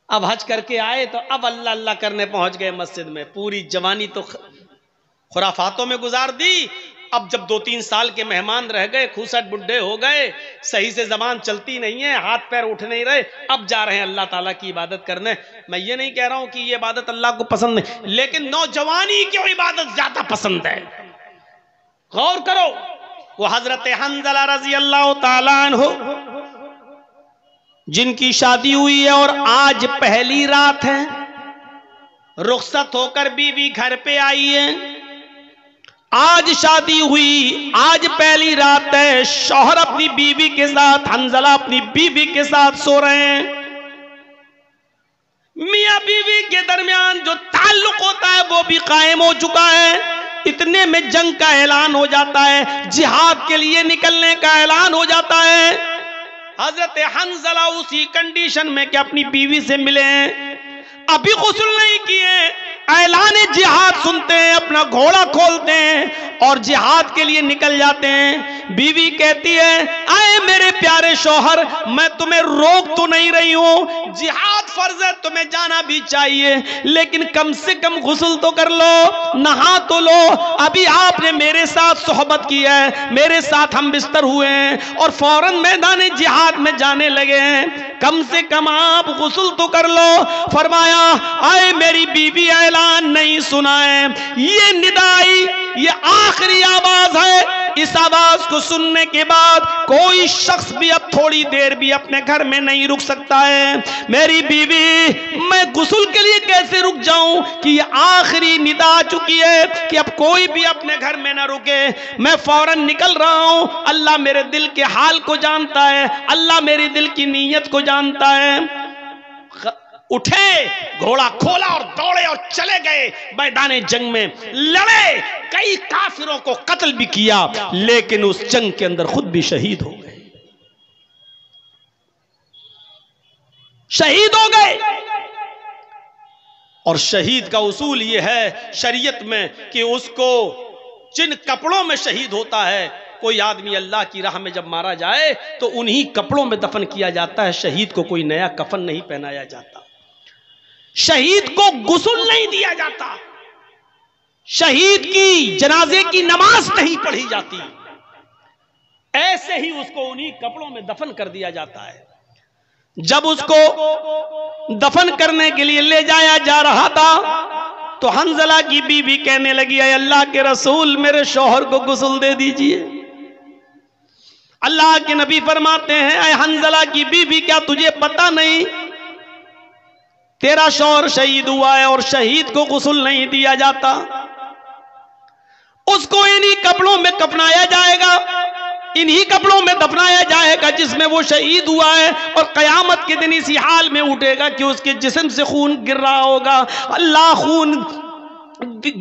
اب حج کر کے آئے تو اب اللہ اللہ کرنے پہنچ گئے مسجد میں، پوری جوانی تو خرافاتوں میں گزار دی۔ اب جب 2-3 سال کے مہمان رہ گئے، کھوسٹ بڈھے ہو گئے، صحیح سے زبان چلتی نہیں ہے، ہاتھ پیر اٹھ نہیں رہے، اب جا رہے ہیں اللہ تعالیٰ کی عبادت کرنے۔ میں یہ نہیں کہہ رہا ہوں کہ یہ عبادت اللہ کو پسند نہیں، لیکن نوجوانی کی عبادت زیادہ پسند ہے۔ غور کرو، وہ حضرت حنظلہ رضی اللہ تعالیٰ عنہ جن کی شادی ہوئی ہے اور آج پہلی رات ہے، رخصت ہو کر بیوی گھر پہ آئی ہے، آج شادی ہوئی، آج پہلی رات ہے، شوہر اپنی بیوی کے ساتھ، حنظلہ اپنی بیوی کے ساتھ سو رہے ہیں۔ میاں بیوی کے درمیان جو تعلق ہوتا ہے وہ بھی قائم ہو چکا ہے۔ اتنے میں جنگ کا اعلان ہو جاتا ہے، جہاد کے لیے نکلنے کا اعلان ہو جاتا ہے۔ حضرت حنظلہ اسی کنڈیشن میں کہ اپنی بیوی سے ملے ہیں، ابھی غسل نہیں کیے، اعلان جہاد سنتے ہیں، اپنا گھوڑا کھولتے ہیں اور جہاد کے لیے نکل جاتے ہیں۔ بیوی کہتی ہے اے میرے پیارے شوہر، میں تمہیں روک تو نہیں رہی ہوں، جہاد فرض ہے، تمہیں جانا بھی چاہیے، لیکن کم سے کم غسل تو کر لو، نہا تو لو، ابھی آپ نے میرے ساتھ صحبت کی ہے، میرے ساتھ ہم بستر ہوئے ہیں اور فوراً میدان جہاد میں جانے لگے ہیں، کم سے کم آپ غسل تو کر لو۔ فرمایا اے میری بیوی، اعلان نہیں سنا ہے، یہ ندائی، یہ آخری آواز ہے، اس آواز کو سننے کے بعد کوئی شخص بھی اب تھوڑی دیر بھی اپنے گھر میں نہیں رک سکتا ہے۔ میری بیوی، میں غسل کے لیے کیسے رک جاؤں کہ یہ آخری ندا آ چکی ہے کہ اب کوئی بھی اپنے گھر میں نہ رکے، میں فوراً نکل رہا ہوں، اللہ میرے دل کے حال کو جانتا ہے، اللہ میری دل کی نیت کو جانتا ہے۔ اٹھے، گھوڑا کھولا اور دوڑے اور چلے گئے میدان جنگ میں، لڑے، کئی کافروں کو قتل بھی کیا، لیکن اس جنگ کے اندر خود بھی شہید ہو گئے، شہید ہو گئے۔ اور شہید کا اصول یہ ہے شریعت میں کہ اس کو جن کپڑوں میں شہید ہوتا ہے، کوئی آدمی اللہ کی راہ میں جب مارا جائے تو انہی کپڑوں میں دفن کیا جاتا ہے، شہید کو کوئی نیا کفن نہیں پہنایا جاتا، شہید کو غسل نہیں دیا جاتا، شہید کی جنازے کی نماز نہیں پڑھی جاتی، ایسے ہی اس کو انہی کپڑوں میں دفن کر دیا جاتا ہے۔ جب اس کو دفن کرنے کے لیے لے جایا جا رہا تھا تو حنظلہ کی بیوی کہنے لگی اے اللہ کے رسول، میرے شوہر کو غسل دے دیجئے۔ اللہ کے نبی فرماتے ہیں اے حنظلہ کی بیوی، کیا تجھے پتہ نہیں تیرا شوہر شہید ہوا ہے اور شہید کو غسل نہیں دیا جاتا، اس کو انہی کپڑوں میں کفنایا جائے گا، انہی کپڑوں میں دفنایا جائے گا جس میں وہ شہید ہوا ہے، اور قیامت کے دن اسی حال میں اٹھے گا کہ اس کے جسم سے خون گر رہا ہوگا۔ اللہ خون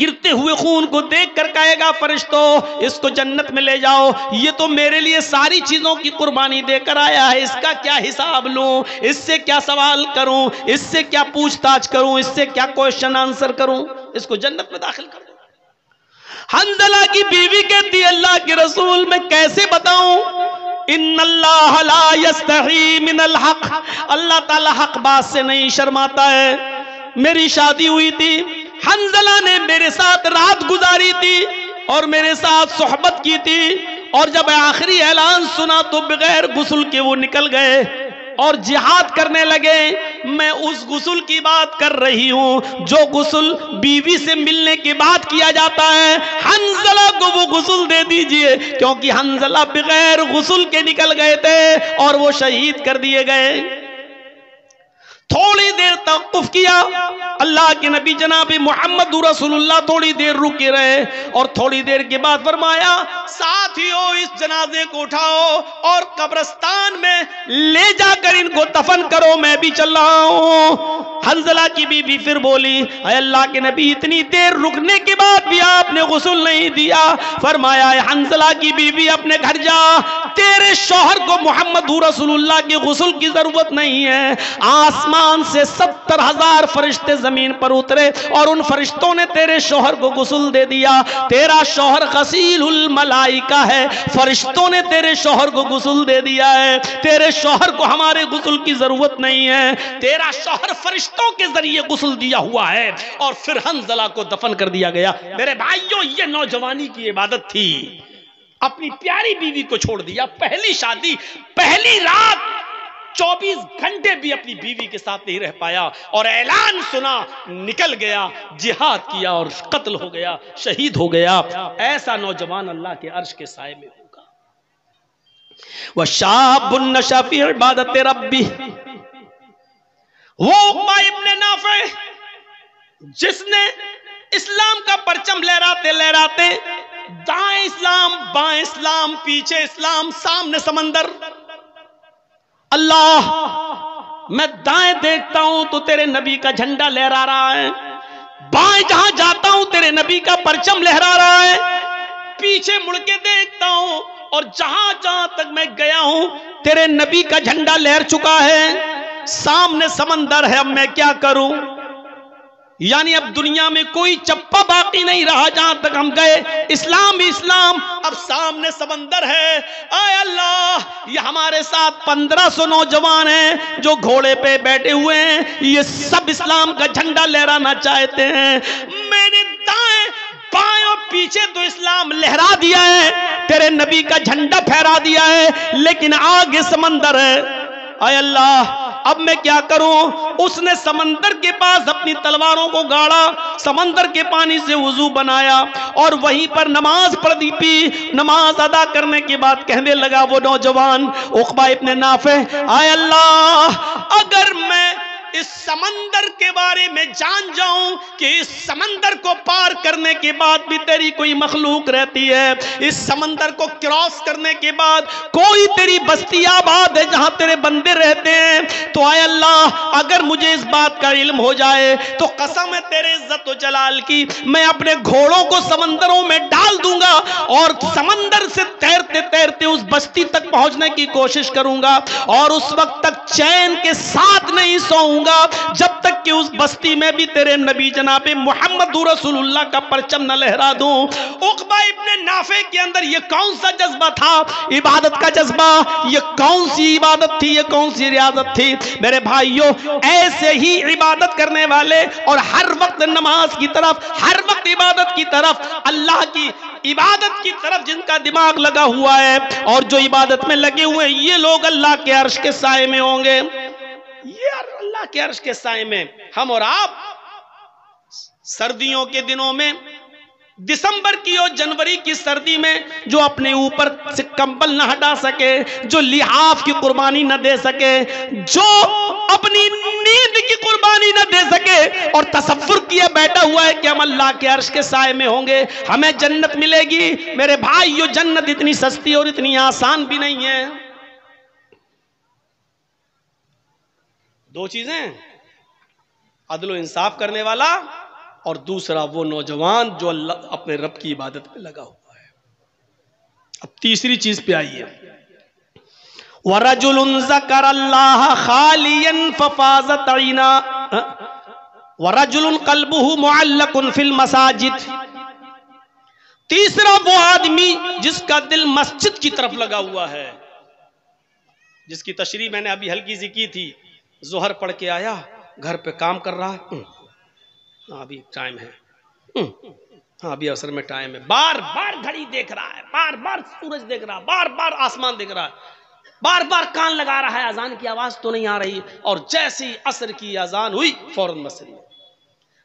گرتے ہوئے خون کو دیکھ کر کہے گا فرشتوں اس کو جنت میں لے جاؤ، یہ تو میرے لیے ساری چیزوں کی قربانی دے کر آیا ہے، اس کا کیا حساب لوں، اس سے کیا سوال کروں، اس سے کیا پوچھ تاچھ کروں، اس سے کیا کوشچن آنسر کروں، اس کو جنت میں داخل کر دو۔ حنظلہ کی بیوی کہتی ہے اللہ کے رسول میں کیسے بتاؤں، ان اللہ لا یستحی من الحق، اللہ تعالی حق بات سے نہیں شرماتا ہے۔ میری شادی ہوئی تھی، حنظلہ نے میرے ساتھ رات گزاری تھی اور میرے ساتھ صحبت کی تھی، اور جب آخری اعلان سنا تو بغیر غسل کے وہ نکل گئے اور جہاد کرنے لگے۔ میں اس غسل کی بات کر رہی ہوں جو غسل بیوی سے ملنے کے بعد کیا جاتا ہے، حنظلہ کو وہ غسل دے دیجئے، کیونکہ حنظلہ بغیر غسل کے نکل گئے تھے اور وہ شہید کر دیے گئے۔ تھوڑی دیر توقف کیا، اللہ کے نبی جناب محمد رسول اللہ تھوڑی دیر رکے رہے اور تھوڑی دیر کے بعد فرمایا ساتھیو اس جنازے کو اٹھاؤ اور قبرستان میں لے جا کر ان کو دفن کرو، میں بھی چل رہا ہوں۔ حنظلہ کی بیوی پھر بولی اے اللہ کے نبی اتنی دیر رکنے کے بعد بھی آپ نے غسل نہیں دیا۔ فرمایا اے حنظلہ کی بیوی اپنے گھر جا، تیرے شوہر کو محمد رسول اللہ کے غسل کی ضرورت نہیں ہے۔ آسمان سے 70,000 فرشتے زمین پر اترے اور ان فرشتوں نے تیرے شوہر کو غسل دے دیا۔ تیرا شوہر غسیل الملائکہ ہے، فرشتوں نے تیرے شوہر کو غسل دے دیا ہے، تیرے شوہر کو ہمارے غسل کی ضرورت نہیں ہے، تیرا شوہر فرشتوں کے ذریعے غسل دیا ہوا ہے۔ اور پھر حنظلہ کو دفن کر دیا گیا۔ میرے بھائیوں یہ نوجوانی کی عبادت تھی، اپنی پیاری بیوی کو چھوڑ دیا، پہلی شادی، پہلی رات، 24 گھنٹے بھی اپنی بیوی کے ساتھ نہیں رہ پایا، اور اعلان سنا نکل گیا، جہاد کیا اور قتل ہو گیا، شہید ہو گیا۔ ایسا نوجوان اللہ کے عرش کے سائے میں ہوگا۔ وَشَابٌ نَشَأَ فِي عِبَادَةِ رَبِّهِ، وہ عقبہ ابن نافع جس نے اسلام کا پرچم لہراتے لہراتے دائیں اسلام بائیں اسلام پیچھے اسلام سامنے سمندر. اللہ میں دائیں دیکھتا ہوں تو تیرے نبی کا جھنڈا لہرا رہا ہے, بائیں جہاں جاتا ہوں تیرے نبی کا پرچم لہرا رہا ہے, پیچھے مڑ کے دیکھتا ہوں اور جہاں جہاں تک میں گیا ہوں تیرے نبی کا جھنڈا لہر چکا ہے, سامنے سمندر ہے, اب میں کیا کروں؟ یعنی اب دنیا میں کوئی چپا باقی نہیں رہا جہاں تک ہم گئے, اسلام ہی اسلام, اب سامنے سمندر ہے. اے اللہ, یہ ہمارے ساتھ 1500 نوجوان ہیں جو گھوڑے پہ بیٹھے ہوئے ہیں, یہ سب اسلام کا جھنڈا لہرانا چاہتے ہیں. میں نے دائیں بائیں اور پیچھے تو اسلام لہرا دیا ہے, تیرے نبی کا جھنڈا پھہرا دیا ہے, لیکن آگے سمندر ہے. اے اللہ اب میں کیا کروں؟ اس نے سمندر کے پاس اپنی تلواروں کو گاڑا, سمندر کے پانی سے وضو بنایا اور وہیں پر نماز پڑھ دی پی. نماز ادا کرنے کے بعد کہنے لگا وہ نوجوان عقبہ ابن نافع, اے اللہ اگر میں اس سمندر کے بارے میں جان جاؤں کہ اس سمندر کو پار کرنے کے بعد بھی تیری کوئی مخلوق رہتی ہے, اس سمندر کو کراس کرنے کے بعد کوئی تیری بستی آباد ہے جہاں تیرے بندے رہتے ہیں, تو اے اللہ اگر مجھے اس بات کا علم ہو جائے تو قسم ہے تیرے عزت و جلال کی, میں اپنے گھوڑوں کو سمندروں میں ڈال دوں گا اور سمندر سے تیرتے تیرتے اس بستی تک پہنچنے کی کوشش کروں گا, اور اس وقت تک چین کے ساتھ نہیں سوؤں گا جب تک کہ اس بستی میں بھی تیرے نبی جناب محمد رسول اللہ کا پرچم نہ لہرا دوں. عقبہ ابن نافع کے اندر یہ کون سا جذبہ تھا؟ عبادت کا جذبہ. یہ کون سی عبادت تھی, یہ کون سی ریاضت تھی؟ میرے بھائیوں, ایسے ہی عبادت کرنے والے اور ہر وقت نماز کی طرف, ہر وقت عبادت کی طرف, اللہ کی عبادت کی طرف جن کا دماغ لگا ہوا ہے اور جو عبادت میں لگے ہوئے ہیں, یہ لوگ اللہ کے عرش کے سائے میں ہوں گے. یہ اللہ کے عرش کے سائے میں ہم اور آپ سردیوں کے دنوں میں, دسمبر کی اور جنوری کی سردی میں جو اپنے اوپر سے کمبل نہ ہٹا سکے, جو لحاف کی قربانی نہ دے سکے, جو اپنی نیند کی قربانی نہ دے سکے اور تصور کیا بیٹھا ہوا ہے کہ ہم اللہ کے عرش کے سائے میں ہوں گے, ہمیں جنت ملے گی. میرے بھائیو, جنت اتنی سستی اور اتنی آسان بھی نہیں ہے. دو چیزیں, عدل و انصاف کرنے والا اور دوسرا وہ نوجوان جو اللہ اپنے رب کی عبادت میں لگا ہوا ہے. اب تیسری چیز پہ آئیے, وَرَجُلٌ ذَكَرَ اللَّهَ خَالِيًا فَفَاضَتْ عَيْنَاهُ وَرَجُلٌ قَلْبُهُ مُعَلَّقٌ فِي الْمَسَاجِدِ. تیسرا وہ آدمی جس کا دل مسجد کی طرف لگا ہوا ہے, جس کی تشریح میں نے ابھی ہلکی سی کی تھی. ظہر پڑھ کے آیا, گھر پہ کام کر رہا, ابھی ٹائم ہے, ہاں ابھی عصر میں ٹائم ہے, بار بار گھڑی دیکھ رہا ہے, بار بار سورج دیکھ رہا ہے, بار بار آسمان دیکھ رہا ہے, بار بار کان لگا رہا ہے, اذان کی آواز تو نہیں آ رہی, اور جیسی عصر کی اذان ہوئی فوراً مسجد میں.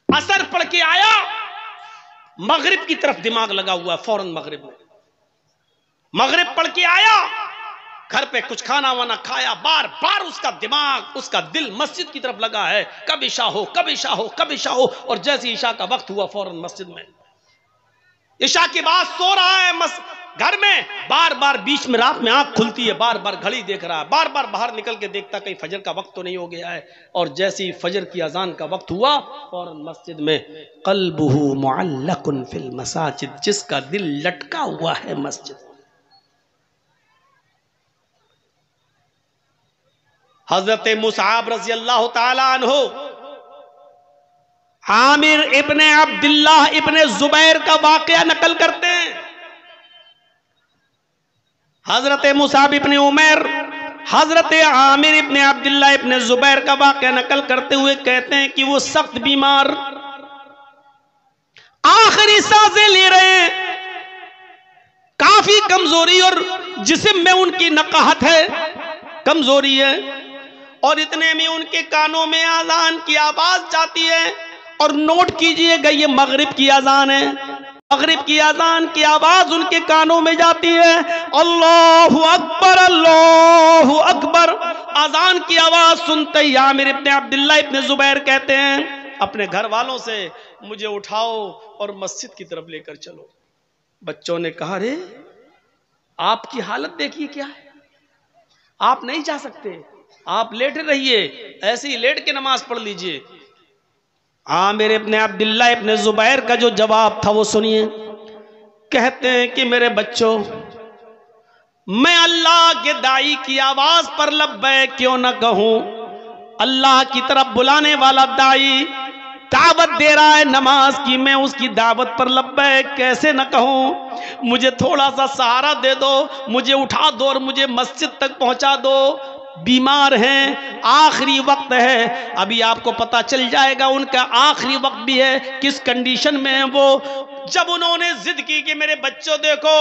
عصر پڑھ کے آیا, مغرب کی طرف دماغ لگا ہوا ہے, فوراً مغرب میں. مغرب پڑھ کے آیا, گھر پہ کچھ کھانا وانا کھایا, بار بار اس کا دماغ, اس کا دل مسجد کی طرف لگا ہے, کب عشاء ہو, کب عشاء ہو, کب عشاء ہو, اور جیسے عشاء کا وقت ہوا فوراً مسجد میں. عشاء کے بعد سو رہا ہے گھر میں, بار بار بیچ میں رات میں آنکھ کھلتی ہے, بار بار گھڑی دیکھ رہا ہے, بار بار باہر نکل کے دیکھتا کہیں فجر کا وقت تو نہیں ہو گیا ہے, اور جیسی فجر کی اذان کا وقت ہوا فوراً مسجد میں. قلبہ معلق فی المساجد, جس کا دل لٹکا ہوا ہے مسجد. حضرت مصعب رضی اللہ تعالی عنہ عامر ابن عبداللہ ابن زبیر کا واقعہ نقل کرتے ہیں. حضرت مصعب ابن عمیر حضرت عامر ابن عبداللہ ابن زبیر کا واقعہ نقل کرتے ہوئے کہتے ہیں کہ وہ سخت بیمار, آخری سانسیں لے رہے ہیں, کافی کمزوری اور جسم میں ان کی نقاہت ہے, کمزوری ہے, اور اتنے میں ان کے کانوں میں اذان کی آواز جاتی ہے. اور نوٹ کیجئے گا یہ مغرب کی اذان ہے, مغرب کی اذان کی آواز ان کے کانوں میں جاتی ہے. اللہ اکبر, اللہ اکبر. اذان کی آواز سنتے ہی عامر ابن عبداللہ ابن زبیر کہتے ہیں اپنے گھر والوں سے, مجھے اٹھاؤ اور مسجد کی طرف لے کر چلو. بچوں نے کہا رے آپ کی حالت دیکھیے کیا ہے، آپ نہیں جا سکتے، آپ لیٹ رہیے، ایسے ہی لیٹ کے نماز پڑھ لیجئے۔ عامر ابن عبداللہ ابن زبیر کا جو جواب تھا وہ سنیے، کہتے ہیں کہ میرے بچوں، میں اللہ کے داعی کی آواز پر لبیک کیوں نہ کہوں؟ اللہ کی طرف بلانے والا داعی دعوت دے رہا ہے نماز کی، میں اس کی دعوت پر لبیک کیسے نہ کہوں؟ مجھے تھوڑا سا سہارا دے دو، مجھے اٹھا دو اور مجھے مسجد تک پہنچا دو، بیمار ہیں، آخری وقت ہے۔ ابھی آپ کو پتا چل جائے گا ان کا آخری وقت بھی ہے، کس کنڈیشن میں ہیں وہ۔ جب انہوں نے ضد کی کہ میرے بچوں دیکھو،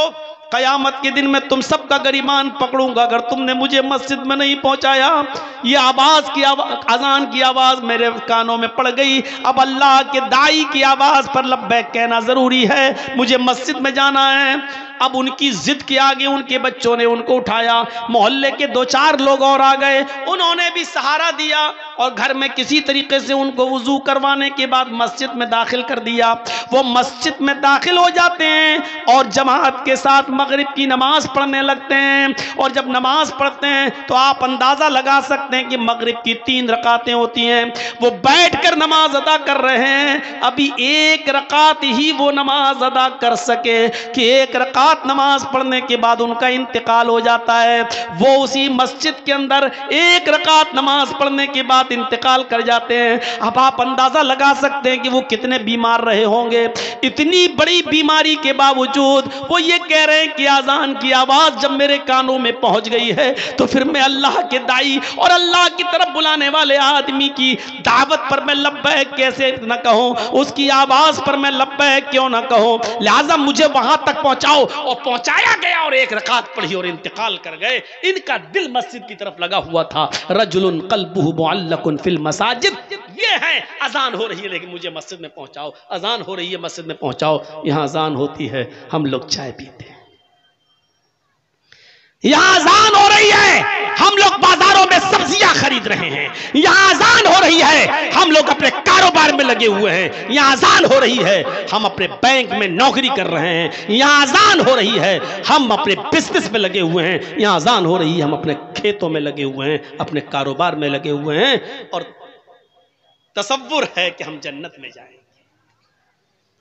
قیامت کے دن میں تم سب کا گریبان پکڑوں گا اگر تم نے مجھے مسجد میں نہیں پہنچایا۔ یہ اذان کی آواز میرے کانوں میں پڑ گئی، اب اللہ کے داعی کی آواز پر لبیک کہنا ضروری ہے، مجھے مسجد میں جانا ہے۔ اب ان کی ضد کے آگے ان کے بچوں نے ان کو اٹھایا، محلے کے 2-4 لوگ اور آ گئے، انہوں نے بھی سہارا دیا اور گھر میں کسی طریقے سے ان کو وضو کروانے کے بعد مسجد میں داخل کر دیا۔ وہ مسجد میں داخل ہو جاتے ہیں اور جماعت کے ساتھ مغرب کی نماز پڑھنے لگتے ہیں، اور جب نماز پڑھتے ہیں تو آپ اندازہ لگا سکتے ہیں کہ مغرب کی 3 رکعتیں ہوتی ہیں، وہ بیٹھ کر نماز ادا کر رہے ہیں۔ ابھی 1 رکعت ہی وہ نماز ادا کر سکے کہ 1 رکعت نماز پڑھنے کے بعد ان کا انتقال ہو جاتا ہے۔ وہ اسی مسجد کے اندر 1 رکعت نماز پڑھنے کے بعد انتقال کر جاتے ہیں۔ اب آپ اندازہ لگا سکتے ہیں کہ وہ کتنے بیمار رہے ہوں گے۔ اتنی بڑی بیماری کے باوجود وہ یہ کہہ رہے ہیں کہ اذان کی آواز جب میرے کانوں میں پہنچ گئی ہے تو پھر میں اللہ کے داعی اور اللہ کی طرف بلانے والے آدمی کی دعوت پر میں لبیک کیسے نہ کہوں، اس کی آواز پر میں لبیک کیوں نہ کہوں؟ لہٰذا مجھے وہاں تک پہنچاؤ۔ اور پہنچایا گیا اور 1 رکعت پڑھی اور انتقال کر گئے۔ ان کا دل مسجد کی طرف لگا ہوا تھا۔ رجل قلبہ معلق فی المساجد، یہ ہے اذان ہو رہی ہے لیکن مجھے مسجد میں پہنچاؤ، اذان ہو رہی ہے مسجد میں پہنچاؤ۔ یہاں اذان ہوتی ہے، ہم لوگ چائے پیتے ہیں، یہاں اذان ہو رہی ہے، ہم لوگ بازاروں میں سبزیاں خرید رہے ہیں، یہاں اذان ہو رہی ہے، ہم لوگ اپنے کاروبار میں لگے ہوئے ہیں، یہاں اذان ہو رہی ہے، ہم اپنے بینک میں نوکری کر رہے ہیں، یہاں اذان ہو رہی ہے، ہم اپنے بزنس میں لگے ہوئے ہیں، یہاں اذان ہو رہی ہے، ہم اپنے کھیتوں میں لگے ہوئے ہیں، اپنے کاروبار میں لگے ہوئے ہیں، اور تصور ہے کہ ہم جنت میں جائیں گے۔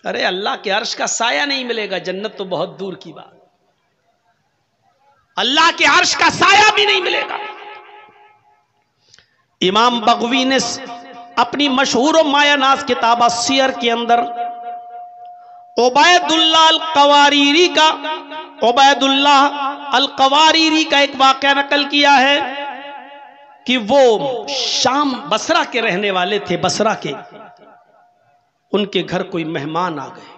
ارے اللہ کے عرش کا سایہ نہیں ملے گا، جنت تو بہت دور کی بات، اللہ کے عرش کا سایہ بھی نہیں ملے گا۔ امام بغوی نے اپنی مشہور و مایہ ناز کتاب السیر کے اندر عبید اللہ القواریری کا ایک واقعہ نقل کیا ہے کہ وہ شام بصرہ کے رہنے والے تھے، بصرہ کے، ان کے گھر کوئی مہمان آ گئے۔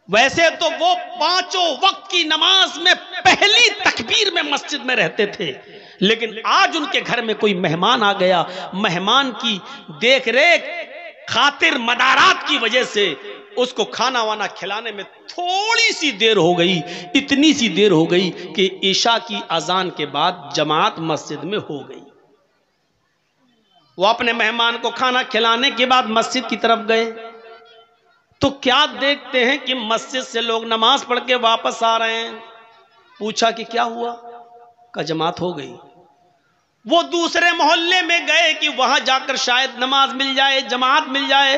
ویسے تو وہ 5 وقت کی نماز میں پہلی تکبیر میں مسجد میں رہتے تھے، لیکن آج ان کے گھر میں کوئی مہمان آ گیا۔ مہمان کی دیکھ ریکھ خاطر مدارات کی وجہ سے اس کو کھانا وانا کھلانے میں تھوڑی سی دیر ہو گئی، اتنی سی دیر ہو گئی کہ عشاء کی اذان کے بعد جماعت مسجد میں ہو گئی۔ وہ اپنے مہمان کو کھانا کھلانے کے بعد مسجد کی طرف گئے تو کیا دیکھتے ہیں کہ مسجد سے لوگ نماز پڑھ کے واپس آ رہے ہیں۔ پوچھا کہ کیا ہوا؟ کہ جماعت ہو گئی۔ وہ دوسرے محلے میں گئے کہ وہاں جا کر شاید نماز مل جائے، جماعت مل جائے،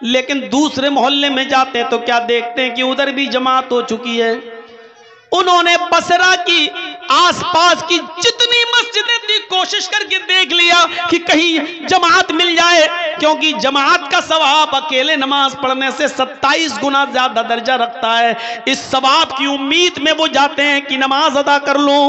لیکن دوسرے محلے میں جاتے تو کیا دیکھتے ہیں کہ ادھر بھی جماعت ہو چکی ہے۔ انہوں نے بصرہ کی آس پاس کی جتنی مسجدیں تھی کوشش کر کے دیکھ لیا کہ کہیں جماعت مل جائے، کیونکہ جماعت کا ثواب اکیلے نماز پڑھنے سے 27 گنا زیادہ درجہ رکھتا ہے۔ اس ثواب کی امید میں وہ جاتے ہیں کہ نماز ادا کر لوں،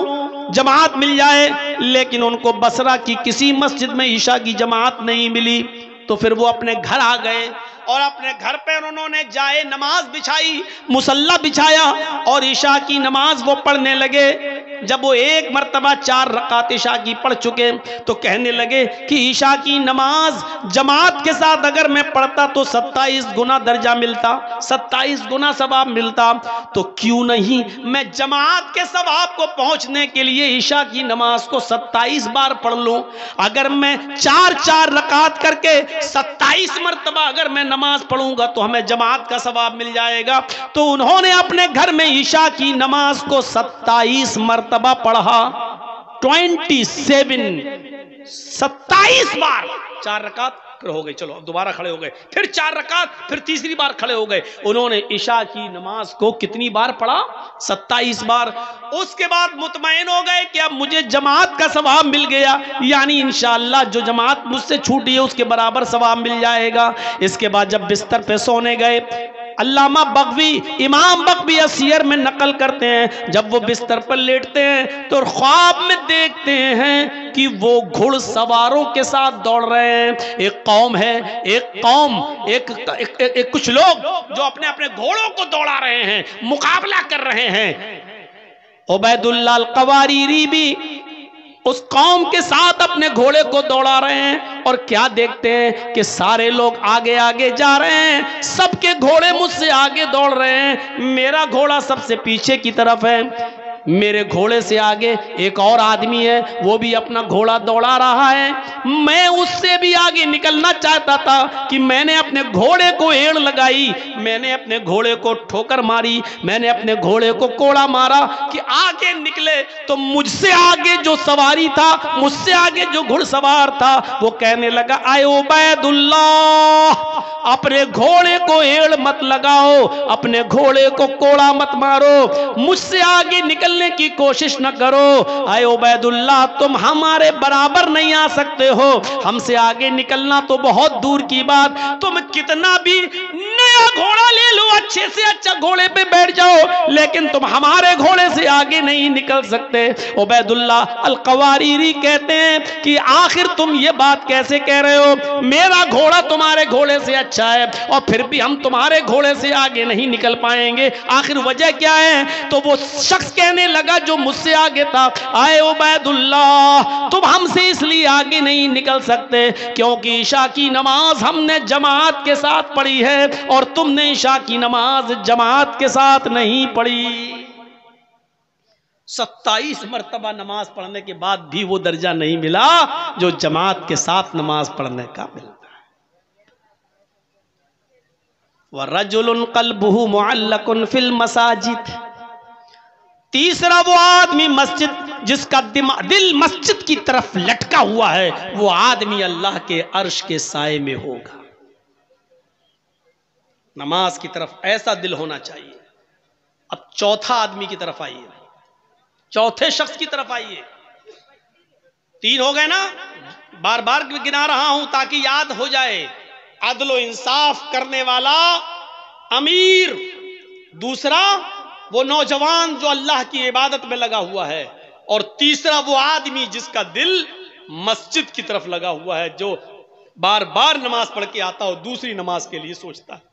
جماعت مل جائے، لیکن ان کو بصرہ کی کسی مسجد میں عشاء کی جماعت نہیں ملی۔ تو پھر وہ اپنے گھر آ گئے اور اپنے گھر پہ انہوں نے جائے نماز بچھائی، مصلی بچھایا اور عشاء کی نماز وہ پڑھنے لگے۔ جب وہ ایک مرتبہ 4 رکعت عشاء کی پڑھ چکے تو کہنے لگے کہ عشاء کی نماز جماعت کے ساتھ اگر میں پڑھتا تو 27 گنا درجہ ملتا، 27 گنا ثواب ملتا، تو کیوں نہیں میں جماعت کے ثواب کو پہنچنے کے لیے عشاء کی نماز کو 27 بار پڑھ لوں۔ اگر میں 4 رکعت کر کے 27 مرتبہ اگر میں نماز پڑھوں گا تو ہمیں جماعت کا ثواب مل جائے گا۔ تو انہوں نے اپنے گھر میں عشاء کی نماز کو 27 مرتبہ پڑھا، 27 بار، 4 رکعت پھر ہو گئی، چلو اب دوبارہ کھڑے ہو گئے، پھر 4 رکعت، پھر تیسری بار کھڑے ہو گئے۔ انہوں نے عشاء کی نماز کو کتنی بار پڑھا؟ 27 بار۔ اس کے بعد مطمئن ہو گئے کہ اب مجھے جماعت کا ثواب مل گیا، یعنی انشاءاللہ جو جماعت مجھ سے چھوٹی ہے اس کے برابر ثواب مل جائے گا۔ اس کے بعد جب بستر پہ سونے گئے، علامہ بغوی، امام بغوی سیر میں نقل کرتے ہیں، جب وہ بستر پر لیٹتے ہیں تو خواب میں دیکھتے ہیں کہ وہ گھڑ سواروں کے ساتھ دوڑ رہے ہیں۔ ایک قوم ہے، کچھ لوگ جو اپنے اپنے گھوڑوں کو دوڑا رہے ہیں، مقابلہ کر رہے ہیں۔ عبید اللہ القواریری بھی اس قوم کے ساتھ اپنے گھوڑے کو دوڑا رہے ہیں، اور کیا دیکھتے ہیں کہ سارے لوگ آگے آگے جا رہے ہیں، سب کے گھوڑے مجھ سے آگے دوڑ رہے ہیں، میرا گھوڑا سب سے پیچھے کی طرف ہے۔ میرے گھوڑے سے آگے ایک اور آدمی ہے، وہ بھی اپنا گھوڑا دوڑا رہا ہے، میں اس سے بھی آگے نکلنا چاہتا تھا کہ میں نے اپنے گھوڑے کو ایڑ لگائی، میں نے اپنے گھوڑے کو ٹھوکر ماری، میں نے اپنے گھوڑے کو کوڑا مارا کہ آگے نکلے۔ تو مجھ سے آگے جو سواری تھا، مجھ سے آگے جو گھڑ سوار تھا، وہ کہنے لگا اے عبید اللہ، اپنے گھوڑے کو ایڑ مت لگاؤ، اپنے گھوڑے کو کوڑا مت مارو، مجھ سے آگے نکلنے کی کوشش نہ کرو۔ اے عبید اللہ، تم ہمارے برابر نہیں آ سکتے ہو، ہم سے آگے نکلنا تو بہت دور کی بات، تم کتنا بھی نیا گھوڑا لے لو، اچھے سے اچھا گھوڑے پہ بیٹھ جاؤ، لیکن تم ہمارے گھوڑے سے آگے نہیں نکل سکتے۔ عبید اللہ القواریری کہتے ہیں کہ آخر تم یہ بات کیسے کہہ رہے ہو؟ میرا گھوڑا تمہارے گھوڑے سے اچھا ہے، اور پھر بھی ہم تمہارے گھوڑے سے آگے نہیں نکل پائیں گے، آخر وجہ کیا ہے؟ تو وہ شخص کہنے لگا جو مجھ سے آگے تھا، اے عبید اللہ، تم ہم سے اس لیے آگے نہیں نکل سکتے کیونکہ عشاء کی نماز ہم نے جماعت کے ساتھ پڑھی ہے، اور تم نے عشاء کی نماز جماعت کے ساتھ نہیں پڑھی۔ 27 مرتبہ نماز پڑھنے کے بعد بھی وہ درجہ نہیں ملا جو جماعت کے ساتھ نماز پڑھنے کا ملتا ہے۔ وَرَجُلٌ قَلْبُهُ مُعَلَّقٌ فِي الْمَسَاجِدِ، تیسرا وہ آدمی مسجد جس کا دل مسجد کی طرف لٹکا ہوا ہے، وہ آدمی اللہ کے عرش کے سائے میں ہوگا۔ نماز کی طرف ایسا دل ہونا چاہیے۔ اب چوتھا آدمی کی طرف آئیے، چوتھے شخص کی طرف آئیے۔ 3 ہو گئے نا، بار بار گنا رہا ہوں تاکہ یاد ہو جائے۔ عدل و انصاف کرنے والا امیر، دوسرا وہ نوجوان جو اللہ کی عبادت میں لگا ہوا ہے، اور تیسرا وہ آدمی جس کا دل مسجد کی طرف لگا ہوا ہے، جو بار بار نماز پڑھ کے آتا ہو، دوسری نماز کے لیے سوچتا ہے۔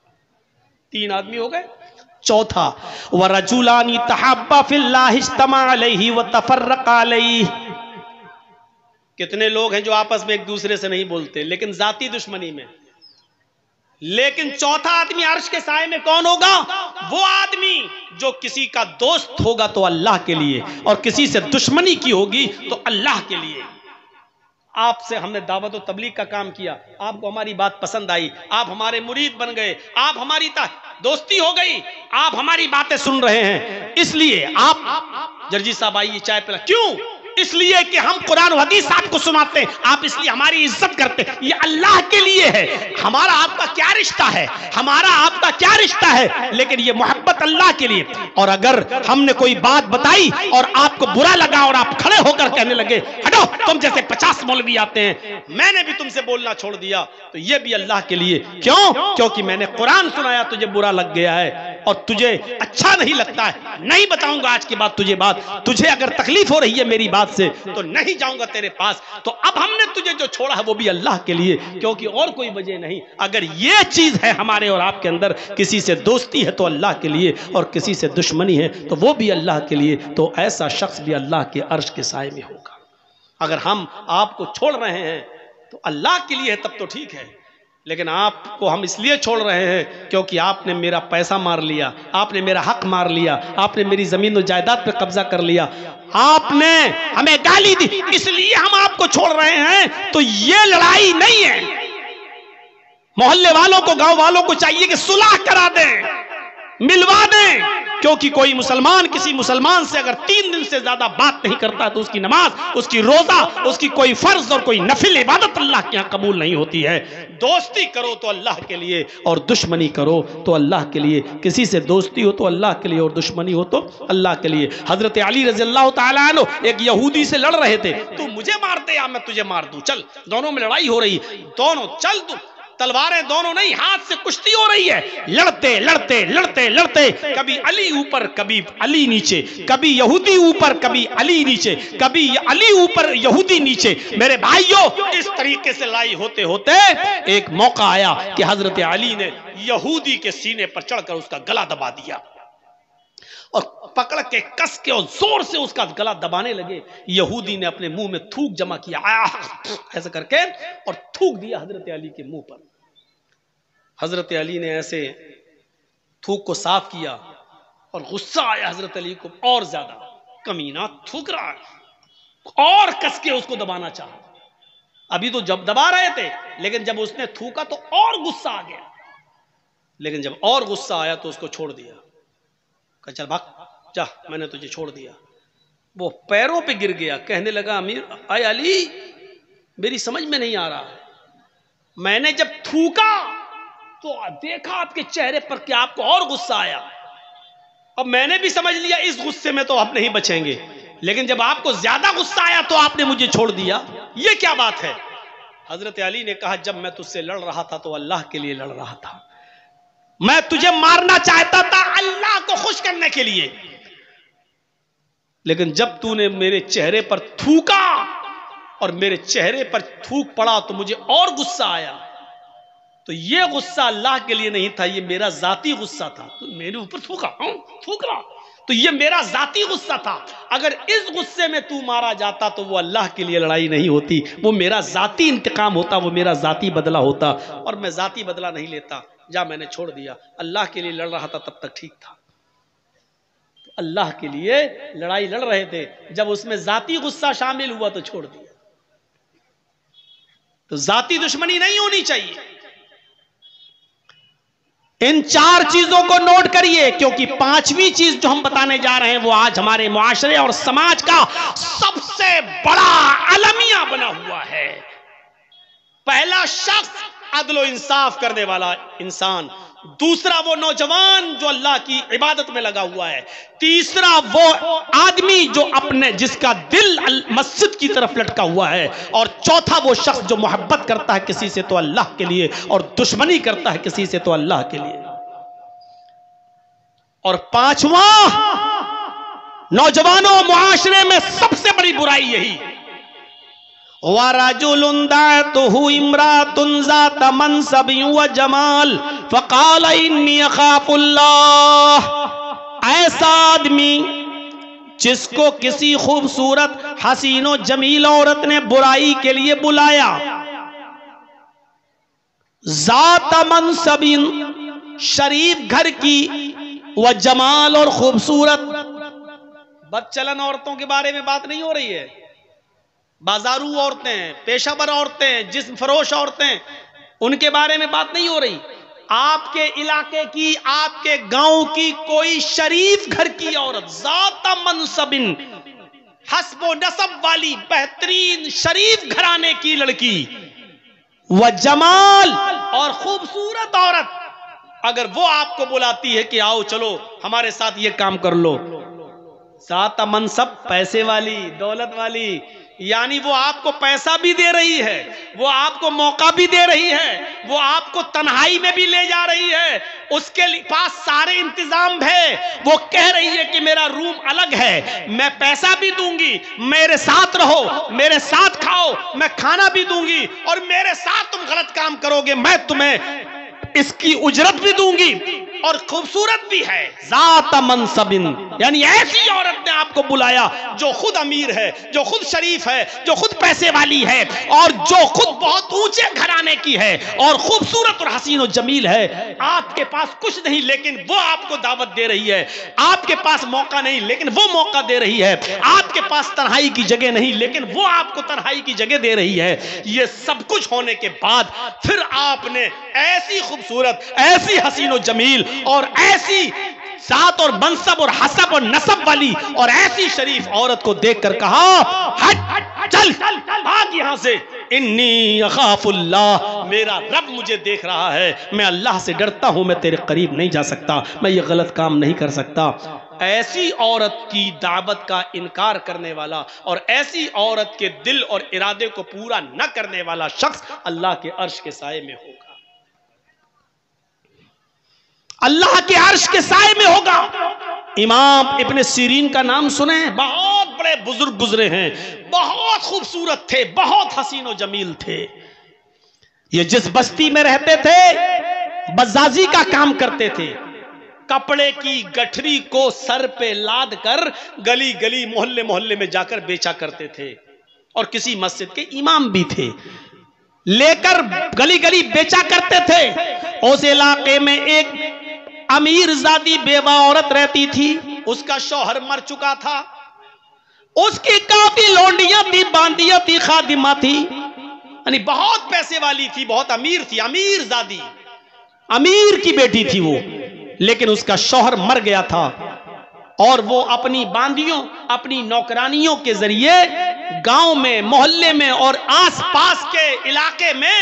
3 آدمی ہو گئے۔ چوتھا وَرَجُلَانِ تَحَابَّا فِي اللَّهِ اجْتَمَعَا عَلَيْهِ وَتَفَرَّقَا عَلَيْهِ، کتنے لوگ ہیں جو آپس میں ایک دوسرے سے نہیں بولتے لیکن ذاتی دشمنی میں، لیکن چوتھا آدمی عرش کے سائے میں کون ہوگا؟ وہ آدمی جو کسی کا دوست ہوگا تو اللہ کے لیے، اور کسی سے دشمنی کی ہوگی تو اللہ کے لیے۔ آپ سے ہم نے دعوت و تبلیغ کا کام کیا، آپ کو ہماری بات پسند آئی، آپ ہمارے مرید بن گئے، آپ ہماری دوستی ہو گئی، آپ ہماری باتیں سن رہے ہیں، اس لیے آپ جرجی صاحب آئیے چائے پلا، کیوں؟ اس لیے کہ ہم قرآن و حدیث آپ کو سناتے ہیں، آپ اس لیے ہماری عزت کرتے ہیں، یہ اللہ کے لیے ہے۔ ہمارا آپ کا کیا رشتہ ہے؟ ہمارا آپ کا کیا رشتہ ہے؟ لیکن یہ محبت اللہ کے لیے۔ اور اگر ہم نے کوئی بات بتائی اور آپ کو برا لگا اور آپ کھڑے ہو کر کہنے لگے ہٹو، تم جیسے 50 مولوی آتے ہیں، میں نے بھی تم سے بولنا چھوڑ دیا، تو یہ بھی اللہ کے لیے۔ کیوں؟ کیونکہ میں نے قرآن سنایا، تجھے برا لگ گیا ہے، اور تجھے اچھا نہیں لگتا ہے، نہیں بتاؤں گا آج کے بعد تجھے بات، تجھے اگر تکلیف ہو رہی ہے میری بات سے تو نہیں جاؤں گا تیرے پاس، تو اب ہم نے تجھے جو چھوڑا ہے وہ بھی اللہ کے لیے، کیونکہ اور کوئی وجہ نہیں۔ اگر یہ چیز ہے ہمارے اور آپ کے اندر، کسی سے دوستی ہے تو اللہ کے لیے، اور کسی سے دشمنی ہے تو وہ بھی اللہ کے لیے، تو ایسا شخص بھی اللہ کے عرش کے سائے میں ہوگا۔ اگر ہم آپ کو چھوڑ رہے ہیں تو اللہ کے لیے ہے تب تو ٹھیک ہے، لیکن آپ کو ہم اس لیے چھوڑ رہے ہیں کیونکہ آپ نے میرا پیسہ مار لیا، آپ نے میرا حق مار لیا، آپ نے میری زمین و جائیداد پہ قبضہ کر لیا، آپ نے ہمیں گالی دی، اس لیے ہم آپ کو چھوڑ رہے ہیں، تو یہ لڑائی نہیں ہے۔ محلے والوں کو، گاؤں والوں کو چاہیے کہ صلح کرا دیں، ملوا دیں، کیونکہ کوئی مسلمان کسی مسلمان سے اگر 3 دن سے زیادہ بات نہیں کرتا تو اس کی نماز، اس کی روزہ، اس کی کوئی فرض اور کوئی نفل عبادت اللہ کے ہاں قبول نہیں ہوتی ہے۔ دوستی کرو تو اللہ کے لیے اور دشمنی کرو تو اللہ کے لیے، کسی سے دوستی ہو تو اللہ کے لیے اور دشمنی ہو تو اللہ کے لیے۔ حضرت علی رضی اللہ تعالیٰ عنہ ایک یہودی سے لڑ رہے تھے، تو مجھے مار دے یا میں تجھے مار دوں، چل، دونوں میں لڑائی ہو رہی، دونوں چل، تو تلواریں دونوں نہیں، ہاتھ سے کشتی ہو رہی ہے، لڑتے لڑتے لڑتے لڑتے کبھی علی اوپر کبھی علی نیچے، کبھی یہودی اوپر کبھی علی نیچے، کبھی علی اوپر یہودی نیچے۔ میرے بھائیوں، اس طریقے سے لڑائی ہوتے ہوتے ایک موقع آیا کہ حضرت علی نے یہودی کے سینے پر چڑھ کر اس کا گلا دبا دیا، اور پکڑ کے کس کے اور زور سے اس کا گلا دبانے لگے۔ یہودی نے اپنے منہ میں تھوک جمع کیا ایسا کر کے اور تھوک دیا حضرت علی کے منہ پر۔ حضرت علی نے ایسے تھوک کو صاف کیا اور غصہ آیا حضرت علی کو اور زیادہ، کمینہ تھوک رہا ہے، اور کس کے اس کو دبانا چاہا۔ ابھی تو جب دبا رہے تھے، لیکن جب اس نے تھوکا تو اور غصہ آ گیا، لیکن جب اور غصہ آیا تو اس کو چھوڑ دیا، کہ چل بھاگ جا، میں نے تجھے چھوڑ دیا۔ وہ پیروں پہ گر گیا، کہنے لگا امیر اے علی، میری سمجھ میں نہیں آ رہا، میں نے جب تھوکا تو دیکھا آپ کے چہرے پر کہ آپ کو اور غصہ آیا، اب میں نے بھی سمجھ لیا اس غصے میں تو اب نہیں بچیں گے، لیکن جب آپ کو زیادہ غصہ آیا تو آپ نے مجھے چھوڑ دیا، یہ کیا بات ہے؟ حضرت علی نے کہا جب میں تجھ سے لڑ رہا تھا تو اللہ کے لیے لڑ رہا تھا، میں تجھے مارنا چاہتا تھا اللہ کو خوش کرنے کے لیے، لیکن جب تو نے میرے چہرے پر تھوکا اور میرے چہرے پر تھوک پڑا تو مجھے اور غصہ آیا، تو یہ غصہ اللہ کے لیے نہیں تھا، یہ میرا ذاتی غصہ تھا، تو میرے اوپر تھوکا، تھوک رہا، تو یہ میرا ذاتی غصہ تھا، اگر اس غصے میں تو مارا جاتا تو وہ اللہ کے لیے لڑائی نہیں ہوتی، وہ میرا ذاتی انتقام ہوتا، وہ میرا ذاتی بدلہ ہوتا، اور میں ذاتی بدلہ نہیں لیتا، جا میں نے چھوڑ دیا، اللہ کے لیے لڑ رہا تھا تب تک ٹھیک تھا، تو اللہ کے لیے لڑائی لڑ رہے تھے، جب اس میں ذاتی غصہ شامل ہوا تو چھوڑ دیا، تو ذاتی دشمنی نہیں ہونی چاہیے۔ ان 4 چیزوں کو نوٹ کریے، کیونکہ 5ویں چیز جو ہم بتانے جا رہے ہیں وہ آج ہمارے معاشرے اور سماج کا سب سے بڑا المیہ بنا ہوا ہے۔ پہلا شخص عدل و انصاف کرنے والا انسان، دوسرا وہ نوجوان جو اللہ کی عبادت میں لگا ہوا ہے، تیسرا وہ آدمی جو جس کا دل مسجد کی طرف لٹکا ہوا ہے، اور چوتھا وہ شخص جو محبت کرتا ہے کسی سے تو اللہ کے لیے اور دشمنی کرتا ہے کسی سے تو اللہ کے لیے، اور 5واں نوجوانوں معاشرے میں سب سے بڑی برائی یہی، وَرَجُلٌ دَعَتْهُ امْرَأَةٌ ذَاتَ مَنْصَبٍ وَجَمَالٍ فَقَالَ إِنِّي أَخَافُ اللَّهَ، ایسا آدمی جس کو کسی خوبصورت حسین و جمیل عورت نے برائی کے لیے بلایا، ذات منصب، شریف گھر کی، وجمال، اور خوبصورت، بدچلن عورتوں کے بارے میں بات نہیں ہو رہی ہے، بازارو عورتیں، پیشہ ور عورتیں، جسم فروش عورتیں، ان کے بارے میں بات نہیں ہو رہی، آپ کے علاقے کی، آپ کے گاؤں کی کوئی شریف گھر کی عورت، ذات منصب، حسب و نسب والی بہترین شریف گھرانے کی لڑکی، وجمال، اور خوبصورت عورت، اگر وہ آپ کو بلاتی ہے کہ آؤ چلو ہمارے ساتھ یہ کام کر لو، ذات منصب، پیسے والی، دولت والی، یعنی وہ آپ کو پیسہ بھی دے رہی ہے، وہ آپ کو موقع بھی دے رہی ہے، وہ آپ کو تنہائی میں بھی لے جا رہی ہے، اس کے پاس سارے انتظام ہے، وہ کہہ رہی ہے کہ میرا روم الگ ہے، میں پیسہ بھی دوں گی، میرے ساتھ رہو، میرے ساتھ کھاؤ، میں کھانا بھی دوں گی، اور میرے ساتھ تم غلط کام کرو گے میں تمہیں اس کی اجرت بھی دوں گی، اور خوبصورت بھی ہے، ذات منصب، یعنی ایسی عورت نے آپ کو بلایا جو خود امیر ہے، جو خود شریف ہے، جو خود پیسے والی ہے، اور جو خود بہت اونچے گھرانے کی ہے، اور خوبصورت اور حسین و جمیل ہے۔ آپ کے پاس کچھ نہیں لیکن وہ آپ کو دعوت دے رہی ہے، آپ کے پاس موقع نہیں لیکن وہ موقع دے رہی ہے، آپ کے پاس تنہائی کی جگہ نہیں لیکن وہ آپ کو تنہائی کی جگہ دے رہی ہے۔ یہ سب کچھ ہونے کے بعد پھر آپ نے ایسی خوبصورت، ایسی حسین و جمیل اور ایسی ذات اور منصب اور حسب اور نسب والی اور ایسی شریف عورت کو دیکھ کر کہا ہٹ چل بھاگ یہاں سے، انی اخاف اللہ، میرا رب مجھے دیکھ رہا ہے، میں اللہ سے ڈرتا ہوں، میں تیرے قریب نہیں جا سکتا، میں یہ غلط کام نہیں کر سکتا۔ ایسی عورت کی دعوت کا انکار کرنے والا اور ایسی عورت کے دل اور ارادے کو پورا نہ کرنے والا شخص اللہ کے عرش کے سائے میں ہوگا، اللہ کے عرش کے سائے میں ہوگا۔ امام ابن سیرین کا نام سنیں، بہت بڑے بزرگ گزرے ہیں، بہت خوبصورت تھے، بہت حسین و جمیل تھے۔ یہ جس بستی میں رہتے تھے بزازی کا کام کرتے تھے، کپڑے کی گٹھری کو سر پہ لاد کر گلی گلی محلے محلے میں جا کر بیچا کرتے تھے، اور کسی مسجد کے امام بھی تھے، لے کر گلی گلی بیچا کرتے تھے۔ اس علاقے میں ایک امیر زادی بیوہ عورت رہتی تھی، اس کا شوہر مر چکا تھا، اس کی کافی لونڈیاں تھی، باندیاں تھی، خادمہ تھی، یعنی بہت پیسے والی تھی، بہت امیر تھی، امیر زادی، امیر کی بیٹی تھی وہ، لیکن اس کا شوہر مر گیا تھا، اور وہ اپنی باندیوں، اپنی نوکرانیوں کے ذریعے گاؤں میں، محلے میں اور آس پاس کے علاقے میں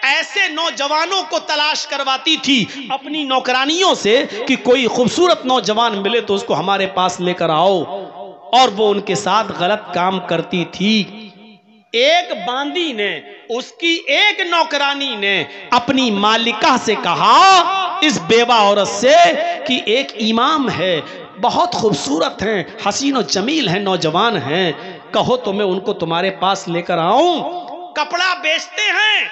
ایسے نوجوانوں کو تلاش کرواتی تھی اپنی نوکرانیوں سے کہ کوئی خوبصورت نوجوان ملے تو اس کو ہمارے پاس لے کر آؤ، اور وہ ان کے ساتھ غلط کام کرتی تھی۔ ایک باندی نے، اس کی ایک نوکرانی نے اپنی مالکہ سے کہا، اس بیوہ عورت سے، کہ ایک امام ہے، بہت خوبصورت ہیں، حسین و جمیل ہیں، نوجوان ہیں، کہو تو میں ان کو تمہارے پاس لے کر آؤں، کپڑا بیچتے ہیں۔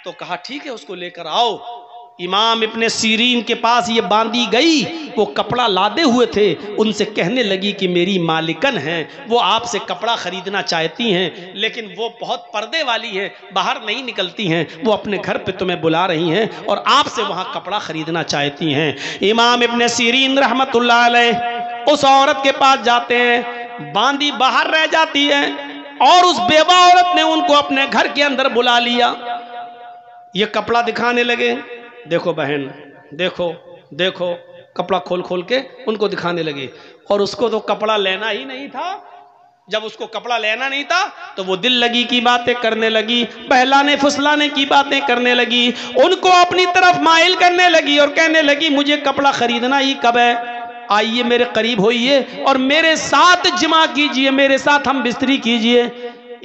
تو کہا ٹھیک ہے، اس کو لے کر آؤ۔ امام ابن سیرین کے پاس یہ باندی گئی، وہ کپڑا لادے ہوئے تھے، ان سے کہنے لگی کہ میری مالکن ہیں، وہ آپ سے کپڑا خریدنا چاہتی ہیں، لیکن وہ بہت پردے والی ہیں، باہر نہیں نکلتی ہیں، وہ اپنے گھر پہ تمہیں بلا رہی ہیں اور آپ سے وہاں کپڑا خریدنا چاہتی ہیں۔ امام ابن سیرین رحمت اللہ علیہ اس عورت کے پاس جاتے ہیں، باندی باہر رہ جاتی ہے، اور اس بیوہ عورت نے ان کو اپنے گھر کے اندر بلا لیا، یہ کپڑا دکھانے لگے، دیکھو بہن، دیکھو دیکھو، کپڑا کھول کھول کے ان کو دکھانے لگے، اور اس کو تو کپڑا لینا ہی نہیں تھا۔ جب اس کو کپڑا لینا نہیں تھا تو وہ دل لگی کی باتیں کرنے لگی، بہلانے پھسلانے کی باتیں کرنے لگی، ان کو اپنی طرف مائل کرنے لگی اور کہنے لگی مجھے کپڑا خریدنا ہی کب ہے، آئیے میرے قریب ہوئیے اور میرے ساتھ جمع کیجئے، میرے ساتھ ہم بستری کیجئے۔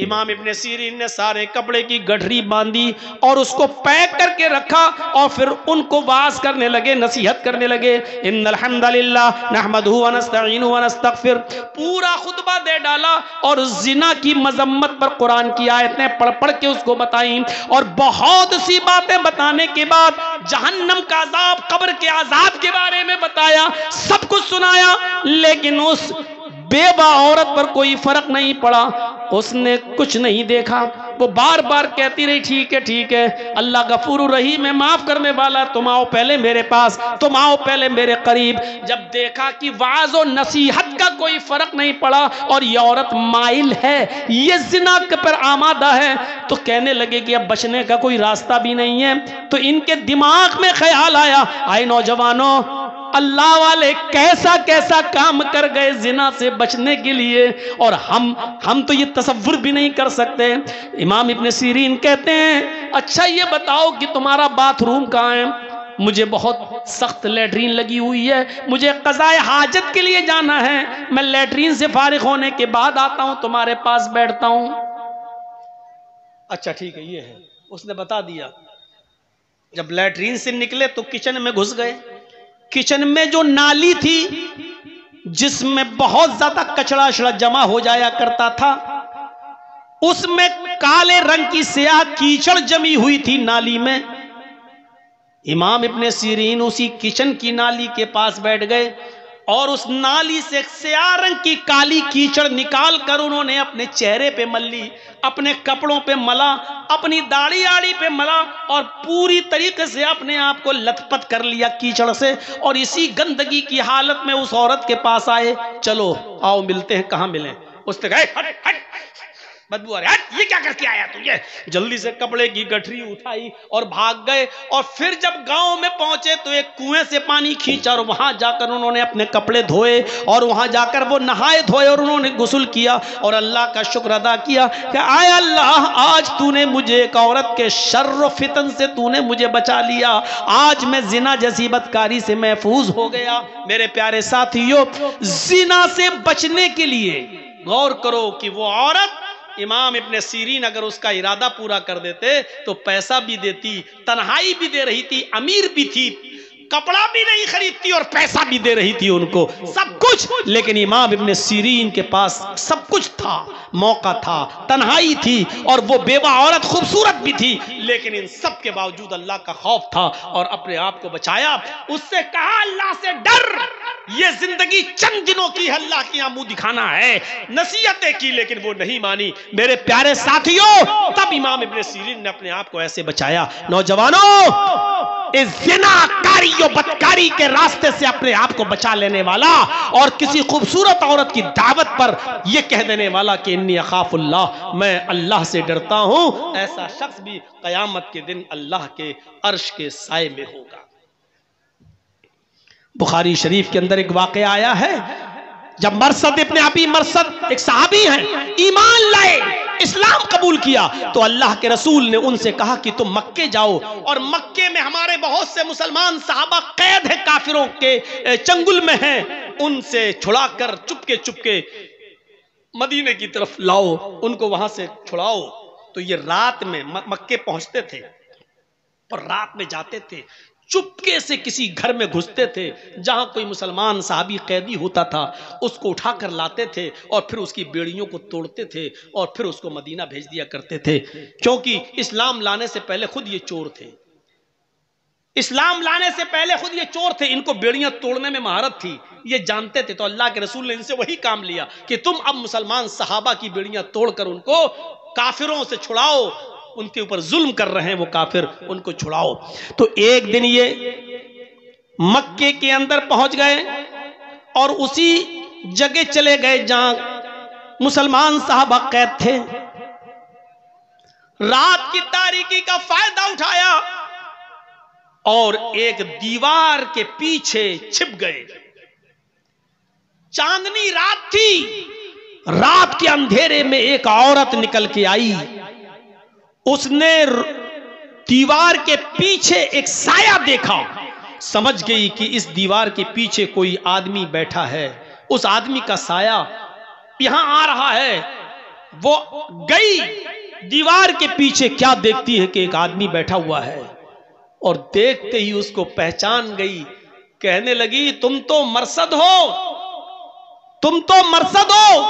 امام ابن سیرین نے سارے کپڑے کی گٹھری باندھی اور اس کو پیک کر کے رکھا، اور پھر ان کو واعظ کرنے لگے، نصیحت کرنے لگے، ان الحمدللہ نحمدہ ونستعینہ ونستغفر، پورا خطبہ دے ڈالا، اور زنا کی مذمت پر قرآن کی آیتیں پڑھ پڑھ کے اس کو بتائیں، اور بہت سی باتیں بتانے کے بعد جہنم کا عذاب، قبر کے عذاب کے بارے میں بتایا، سب کچھ سنایا، لیکن اس بیوہ عورت پر کوئی فرق نہیں پڑا، اس نے کچھ نہیں دیکھا، وہ بار بار کہتی رہی ٹھیک ہے، اللہ غفور الرحیم ہے، معاف کرنے والا، تم آؤ پہلے میرے پاس، تم آؤ پہلے میرے قریب۔ جب دیکھا کہ وعظ و نصیحت کا کوئی فرق نہیں پڑا اور یہ عورت مائل ہے، یہ زنا پر آمادہ ہے، تو کہنے لگے کہ اب بچنے کا کوئی راستہ بھی نہیں ہے۔ تو ان کے دماغ میں خیال آیا، آئے نوجوانوں، اللہ والے کیسا کیسا کام کر گئے زنا سے بچنے کے لیے، اور ہم تو یہ تصور بھی نہیں کر سکتے۔ امام ابن سیرین کہتے ہیں اچھا یہ بتاؤ کہ تمہارا باتھ روم کہاں ہے؟ مجھے بہت سخت لیٹرین لگی ہوئی ہے، مجھے قضاء حاجت کے لیے جانا ہے، میں لیٹرین سے فارغ ہونے کے بعد آتا ہوں، تمہارے پاس بیٹھتا ہوں۔ اچھا ٹھیک ہے یہ ہے. اس نے بتا دیا. جب لیٹرین سے نکلے تو کچن میں گھس گئے. کچن میں جو نالی تھی جس میں بہت زیادہ کچڑا اشڑا جمع ہو جایا کرتا تھا، اس میں کالے رنگ کی سیاہ کیچڑ جمی ہوئی تھی نالی میں. امام ابن سیرین اسی کچن کی نالی کے پاس بیٹھ گئے اور اس نالی سے ایک سیاہ رنگ کی کالی کیچڑ نکال کر انہوں نے اپنے چہرے پہ مل لی، اپنے کپڑوں پہ ملا، اپنی داڑھی آڑی پہ ملا اور پوری طریقے سے اپنے آپ کو لت پت کر لیا کیچڑ سے. اور اسی گندگی کی حالت میں اس عورت کے پاس آئے. چلو آؤ ملتے ہیں. کہاں ملیں؟ اس نے کہا ہٹ ہٹ بدبو آ رہی ہے، یہ کیا کر کے آیا تو؟ یہ جلدی سے کپڑے کی گٹھری اٹھائی اور بھاگ گئے. اور پھر جب گاؤں میں پہنچے تو ایک کنویں سے پانی کھینچا اور وہاں جا کر انہوں نے اپنے کپڑے دھوئے اور وہاں جا کر وہ نہائے دھوئے اور انہوں نے غسل کیا اور اللہ کا شکر ادا کیا کہ آئے اللہ آج تو نے مجھے ایک عورت کے شر و فتن سے تو نے مجھے بچا لیا، آج میں زنا جیسی بدکاری سے محفوظ ہو گیا. میرے پیارے ساتھیوں، زنا سے بچنے کے لیے غور کرو کہ وہ عورت امام ابن سیرین اگر اس کا ارادہ پورا کر دیتے تو پیسہ بھی دیتی، تنہائی بھی دے رہی تھی، امیر بھی تھی، کپڑا بھی نہیں خریدتی اور پیسہ بھی دے رہی تھی ان کو، سب کچھ. لیکن امام ابن سیرین کے پاس سب کچھ تھا، موقع تھا، تنہائی تھی اور وہ بیوہ عورت خوبصورت بھی تھی، لیکن ان سب کے باوجود اللہ کا خوف تھا اور اپنے آپ کو بچایا. اس سے کہا اللہ سے ڈر، یہ زندگی چند دنوں کی، اللہ کی منہ دکھانا ہے. نصیحتیں کی لیکن وہ نہیں مانی. میرے پیارے ساتھیوں، تب امام ابن سیرین نے اپنے آپ کو ایسے بچایا. نوجوانوں، اس زنا کاری و بدکاری کے راستے سے اپنے آپ کو بچا لینے والا اور کسی خوبصورت عورت کی دعوت پر یہ کہہ دینے والا کہ انی اخاف اللہ، میں اللہ سے ڈرتا ہوں، ایسا شخص بھی قیامت کے دن اللہ کے عرش کے سائے میں ہوگا. بخاری شریف کے اندر ایک واقعہ آیا ہے، جب مرثد ابن ابی مرثد ایک صحابی ہیں، ایمان لائے، اسلام قبول کیا، تو اللہ کے رسول نے ان سے کہا کہ تم مکے جاؤ، اور مکے میں ہمارے بہت سے مسلمان صحابہ قید ہیں، کافروں کے چنگل میں ہیں، ان سے چھڑا کر چپکے مدینے کی طرف لاؤ، ان کو وہاں سے چھڑاؤ. تو یہ رات میں مکے پہنچتے تھے اور رات میں جاتے تھے، چپکے سے کسی گھر میں گھستے تھے، جہاں کوئی مسلمان صحابی قیدی ہوتا تھا اس کو اٹھا کر لاتے تھے اور پھر اس کی بیڑیوں کو توڑتے تھے اور پھر اس کو مدینہ بھیج دیا کرتے تھے. کیونکہ اسلام لانے سے پہلے خود یہ چور تھے، اسلام لانے سے پہلے خود یہ چور تھے، ان کو بیڑیاں توڑنے میں مہارت تھی، یہ جانتے تھے. تو اللہ کے رسول نے ان سے وہی کام لیا کہ تم اب مسلمان صحابہ کی بیڑیاں توڑ کر ان کو کافروں سے چھڑاؤ، ان کے اوپر ظلم کر رہے ہیں وہ کافر، ان کو چھڑاؤ. تو ایک دن یہ مکے کے اندر پہنچ گئے اور اسی جگہ چلے گئے جہاں مسلمان صحابہ قید تھے. رات کی تاریکی کا فائدہ اٹھایا اور ایک دیوار کے پیچھے چھپ گئے. چاندنی رات تھی، رات کے اندھیرے میں ایک عورت نکل کے آئی، اس نے دیوار کے پیچھے ایک سایہ دیکھا، سمجھ گئی کہ اس دیوار کے پیچھے کوئی آدمی بیٹھا ہے، اس آدمی کا سایہ یہاں آ رہا ہے. وہ گئی دیوار کے پیچھے، کیا دیکھتی ہے کہ ایک آدمی بیٹھا ہوا ہے اور دیکھتے ہی اس کو پہچان گئی. کہنے لگی تم تو مرثد ہو، تم تو مرثد ہو.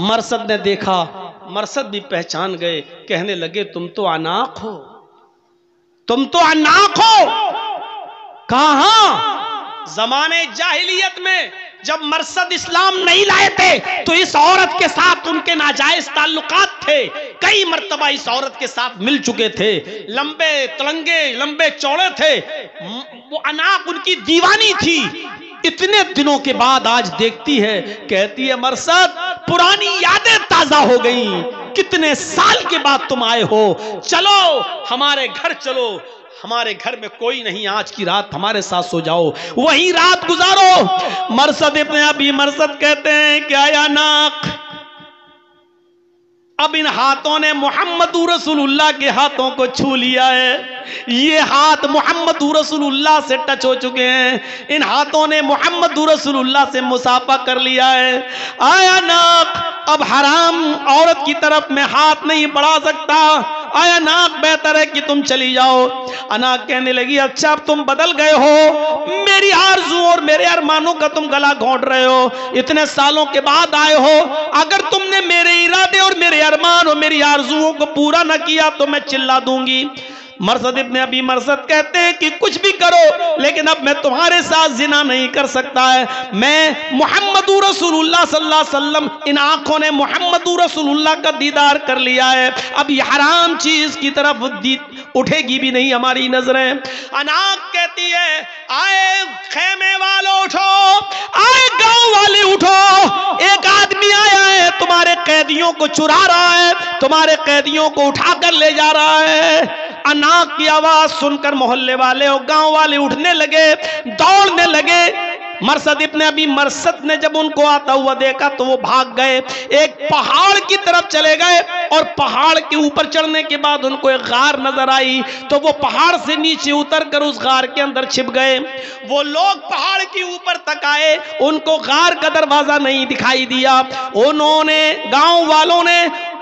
مرثد نے دیکھا، مرثد بھی پہچان گئے، کہنے لگے تم تو عناق ہو، تم تو عناق ہو. کہاں؟ زمانے جاہلیت میں جب مرثد اسلام نہیں لائے تھے تو اس عورت کے ساتھ ان کے ناجائز تعلقات تھے، کئی مرتبہ اس عورت کے ساتھ مل چکے تھے، لمبے تلنگے لمبے چوڑے تھے، وہ عناق ان کی دیوانی تھی. اتنے دنوں کے بعد آج دیکھتی ہے، کہتی ہے مرثد پرانی یادیں تازہ ہو گئیں، کتنے سال کے بعد تم آئے ہو، چلو ہمارے گھر چلو، ہمارے گھر میں کوئی نہیں، آج کی رات ہمارے ساتھ سو جاؤ، وہی رات گزارو. مرثد ابن ابی مرثد کہتے ہیں کہ آیا ناق، اب ان ہاتھوں نے محمد رسول اللہ کے ہاتھوں کو چھو لیا ہے، یہ ہاتھ محمد رسول اللہ سے ٹچ ہو چکے ہیں، ان ہاتھوں نے محمد رسول اللہ سے مصافحہ کر لیا ہے. آیا ناق اب حرام عورت کی طرف میں ہاتھ نہیں بڑھا سکتا، اے اناق بہتر ہے کہ تم چلی جاؤ۔ اناق کہنے لگی اچھا اب تم بدل گئے ہو، میری آرزو اور میرے ارمانوں کا تم گلا گھونٹ رہے ہو، اتنے سالوں کے بعد آئے ہو، اگر تم نے میرے ارادے اور میرے ارمان اور میری آرزوؤں کو پورا نہ کیا تو میں چلا دوں گی۔ مرثد ابن ابی مرثد کہتے ہیں کہ کچھ بھی کرو لیکن اب میں تمہارے ساتھ زنا نہیں کر سکتا ہے، میں محمد رسول اللہ صلی اللہ علیہ وسلم، ان آنکھوں نے محمد رسول اللہ کا دیدار کر لیا ہے، اب یہ حرام چیز کی طرف اٹھے گی بھی نہیں ہماری نظریں۔ اناق کہتی ہے آئے خیمے والوں اٹھو، آئے گاؤں والے اٹھو، ایک آدمی آیا ہے تمہارے قیدیوں کو چرا رہا ہے، تمہارے قیدیوں کو اٹھا کر لے جا رہا ہے۔ اناق کی آواز سن کر محلے والے اور گاؤں والے اٹھنے لگے، دوڑنے لگے۔ مرثد ابن ابی مرثد نے جب ان کو آتا ہوا دیکھا تو وہ بھاگ گئے، ایک پہاڑ کی طرف چلے گئے، اور پہاڑ کے اوپر چڑھنے کے بعد ان کو ایک غار نظر آئی تو وہ پہاڑ سے نیچے اتر کر اس غار کے اندر چھپ گئے۔ وہ لوگ پہاڑ کے اوپر تک آئے، ان کو غار کا دروازہ نہیں دکھائی دیا، انہوں نے، گاؤں والوں نے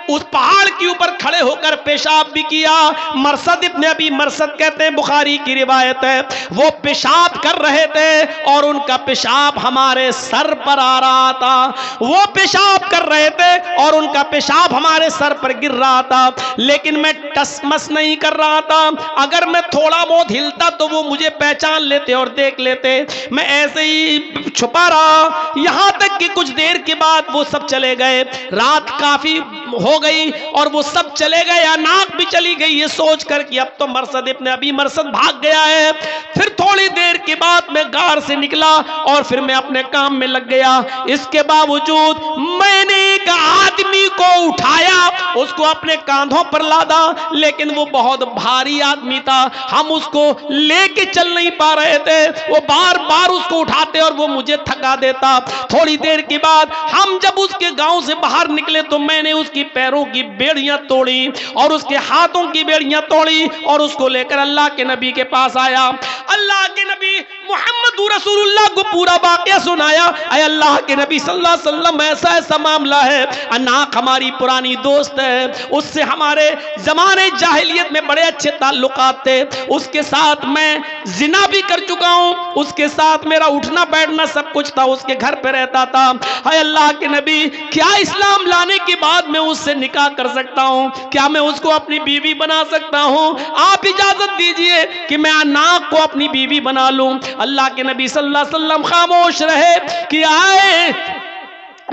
اس پہاڑ کے اوپر کھڑے ہو کر پیشاب بھی کیا۔ مرثد ابن ابی مرثد کہتے ہیں، بخاری کی روایت ہے، وہ پیشاب کر رہے تھے اور ان کا پیشاب ہمارے سر پر آ رہا تھا، وہ پیشاب کر رہے تھے اور ان کا پیشاب ہمارے سر پر گر رہا تھا، لیکن میں ٹس مس نہیں کر رہا تھا، اگر میں تھوڑا بہت ہلتا تو وہ مجھے پہچان لیتے اور دیکھ لیتے، میں ایسے ہی چھپا رہا، یہاں تک کہ کچھ دیر کے بعد وہ سب چلے گئے۔ رات کافی ہو گئی اور وہ سب چلے گئے، اناق بھی چلی گئی یہ سوچ کر کہ اب تو مرثد ابن ابی مرثد بھاگ گیا ہے۔ پھر تھوڑی دیر کے بعد میں غار سے نکلا اور پھر میں اپنے کام میں لگ گیا، اس کے باوجود میں نے ایک آدمی کو اٹھایا، اس کو اپنے کاندھوں پر لادا، لیکن وہ بہت بھاری آدمی تھا، ہم اس کو لے کے چل نہیں پا رہے تھے، وہ بار بار اس کو اٹھاتے اور وہ مجھے تھکا دیتا۔ تھوڑی دیر کے بعد ہم جب اس کے گاؤں سے باہر نکلے تو میں نے اس کی پیروں کی بیڑیاں توڑی اور اس کے ہاتھوں کی بیڑیاں توڑی اور اس کو لے کر اللہ کے نبی کے پاس آیا۔ اللہ کے نبی محمد رسول اللہ کو پورا واقعہ سنایا، اے اللہ کے نبی صلی اللہ علیہ وسلم ایسا ایسا معاملہ ہے، اناق ہماری پرانی دوست ہے، اس سے ہمارے زمانے جاہلیت میں بڑے اچھے تعلقات تھے، اس کے ساتھ میں زنا بھی کر چکا ہوں، اس کے ساتھ میرا اٹھنا بیٹھنا سب کچھ تھا، اس کے گھر پہ رہتا تھا، اے اللہ کے نبی کیا اسلام لانے کے بعد میں اس سے نکاح کر سکتا ہوں؟ کیا میں اس کو اپنی بیوی بنا سکتا ہوں؟ آپ اجازت دیجئے کہ میں اناق کو اپنی بیوی بنا لوں۔ اللہ کے نبی صلی اللہ علیہ وسلم خاموش رہے کہ آئے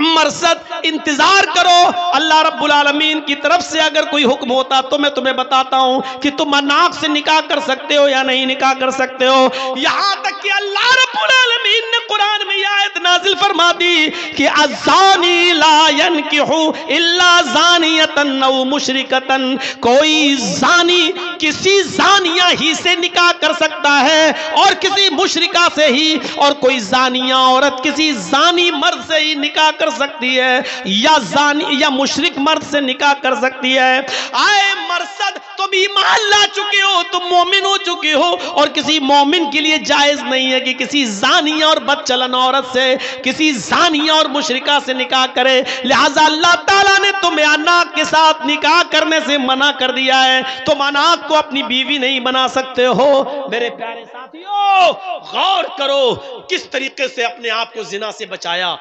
مرثد انتظار کرو، اللہ رب العالمین کی طرف سے اگر کوئی حکم ہوتا تو میں تمہیں بتاتا ہوں کہ تم اناق سے نکاح کر سکتے ہو یا نہیں نکاح کر سکتے ہو۔ یہاں تک کہ اللہ رب العالمین نے قرآن میں یہ آیت نازل فرما دی کہ الزانی لا ينکح الا زانیۃ او مشرکۃ، کوئی زانی کسی زانیہ ہی سے نکاح کر سکتا ہے اور کسی مشرکہ سے ہی، اور کوئی زانیہ عورت کسی زانی مرد سے ہی نکاح کر سکتی ہے، یا زانی یا مشرک مرد سے نکاح کر سکتی ہے۔ آئے مرثد تم ایمان لا چکے ہو، تم مومن ہو چکے ہو، اور کسی مومن کے لیے جائز نہیں ہے کہ کسی زانیہ اور بد چلن عورت سے، کسی زانیہ اور مشرکہ سے نکاح کرے، لہذا اللہ تعالیٰ نے تمہیں اناق کے ساتھ نکاح کرنے سے منع کر دیا ہے، تم اناق کو اپنی بیوی نہیں بنا سکتے ہو۔ میرے پیارے ساتھیو غور کرو کس طریقے سے اپنے آپ کو زنا سے بچایا،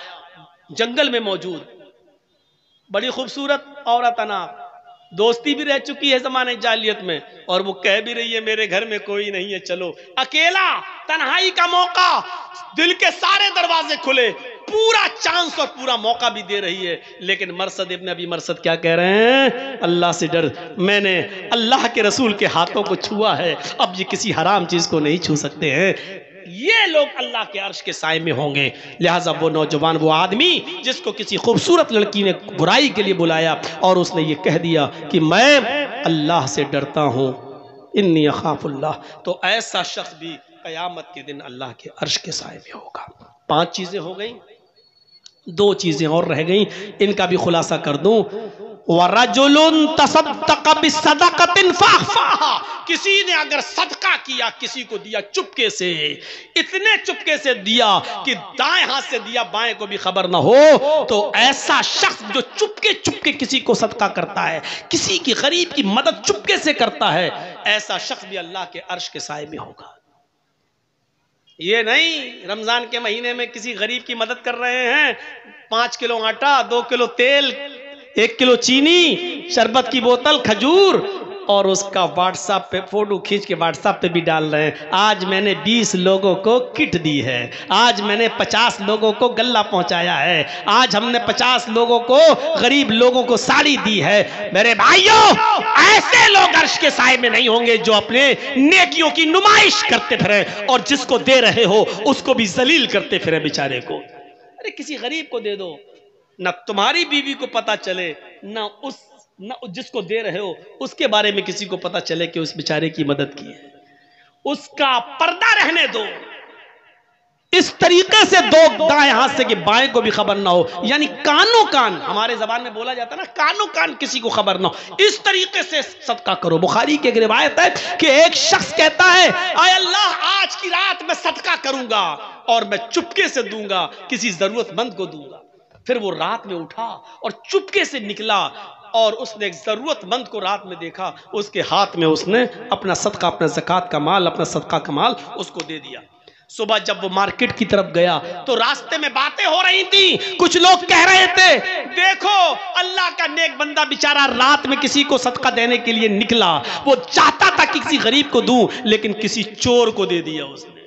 جنگل میں موجود بڑی خوبصورت عورت اناق، دوستی بھی رہ چکی ہے زمانے جاہلیت میں، اور وہ کہہ بھی رہی ہے میرے گھر میں کوئی نہیں ہے، چلو اکیلا، تنہائی کا موقع، دل کے سارے دروازے کھلے، پورا چانس اور پورا موقع بھی دے رہی ہے، لیکن مرثد ابن ابی مرثد کیا کہہ رہے ہیں؟ اللہ سے ڈر، میں نے اللہ کے رسول کے ہاتھوں کو چھوا ہے، اب یہ کسی حرام چیز کو نہیں چھو سکتے ہیں۔ یہ لوگ اللہ کے عرش کے سائے میں ہوں گے، لہٰذا وہ نوجوان، وہ آدمی جس کو کسی خوبصورت لڑکی نے برائی کے لیے بلایا اور اس نے یہ کہہ دیا کہ میں اللہ سے ڈرتا ہوں، انی اخاف اللہ، تو ایسا شخص بھی قیامت کے دن اللہ کے عرش کے سائے میں ہوگا۔ 5 چیزیں ہو گئیں، 2 چیزیں اور رہ گئیں، ان کا بھی خلاصہ کر دوں۔ وَرَجُلٌ تَصَدَّقَ بِالصَّدَقَةٍ فَأَخْفَاهَا، کسی نے اگر صدقہ کیا، کسی کو دیا چپکے سے، اتنے چپکے سے دیا کہ دائیں ہاتھ سے دیا بائیں کو بھی خبر نہ ہو، تو ایسا شخص جو چپکے چپکے کسی کو صدقہ کرتا ہے، کسی کی غریب کی مدد چپکے سے کرتا ہے، ایسا شخص بھی اللہ کے عرش کے سائے میں ہوگا۔ یہ نہیں رمضان کے مہینے میں کسی غریب کی مدد کر رہے ہیں، 5 کلو آٹا، 2 کلو تیل، 1 کلو چینی، شربت کی بوتل، کھجور، اور اس کا واٹس ایپ پہ فوٹو کھینچ کے واٹس ایپ پہ بھی ڈال رہے ہیں، آج میں نے 20 لوگوں کو کٹ دی ہے، آج میں نے 50 لوگوں کو غلہ پہنچایا ہے، آج ہم نے 50 لوگوں کو، غریب لوگوں کو ساڑی دی ہے۔ میرے بھائیوں، ایسے لوگ عرش کے سائے میں نہیں ہوں گے جو اپنے نیکیوں کی نمائش کرتے پھریں اور جس کو دے رہے ہو اس کو بھی ذلیل کرتے پھریں بیچارے کو۔ ارے کسی غریب کو دے دو، نہ تمہاری بیوی کو پتا چلے، نہ جس کو دے رہے ہو اس کے بارے میں کسی کو پتا چلے کہ اس بیچارے کی مدد کی ہے، اس کا پردہ رہنے دو، اس طریقے سے دو دائیں ہاتھ سے کہ بائیں کو بھی خبر نہ ہو، یعنی کانوں کان، ہمارے زبان میں بولا جاتا ہے نا، کانوں کان کسی کو خبر نہ ہو، اس طریقے سے صدقہ کرو۔ بخاری کی ایک روایت ہے کہ ایک شخص کہتا ہے، اے اللہ آج کی رات میں صدقہ کروں گا اور میں چپکے سے دوں گا، کسی ضرورت مند کو دوں گا۔ پھر وہ رات میں اٹھا اور چپکے سے نکلا اور اس نے ایک ضرورت مند کو رات میں دیکھا، اس کے ہاتھ میں اس نے اپنا صدقہ، اپنا زکوٰۃ کا مال، اپنا صدقہ کا مال اس کو دے دیا۔ صبح جب وہ مارکیٹ کی طرف گیا تو راستے میں باتیں ہو رہی تھیں، کچھ لوگ کہہ رہے تھے، دیکھو اللہ کا نیک بندہ بیچارہ رات میں کسی کو صدقہ دینے کے لیے نکلا، وہ چاہتا تھا کہ کسی غریب کو دوں لیکن کسی چور کو دے دیا اس نے۔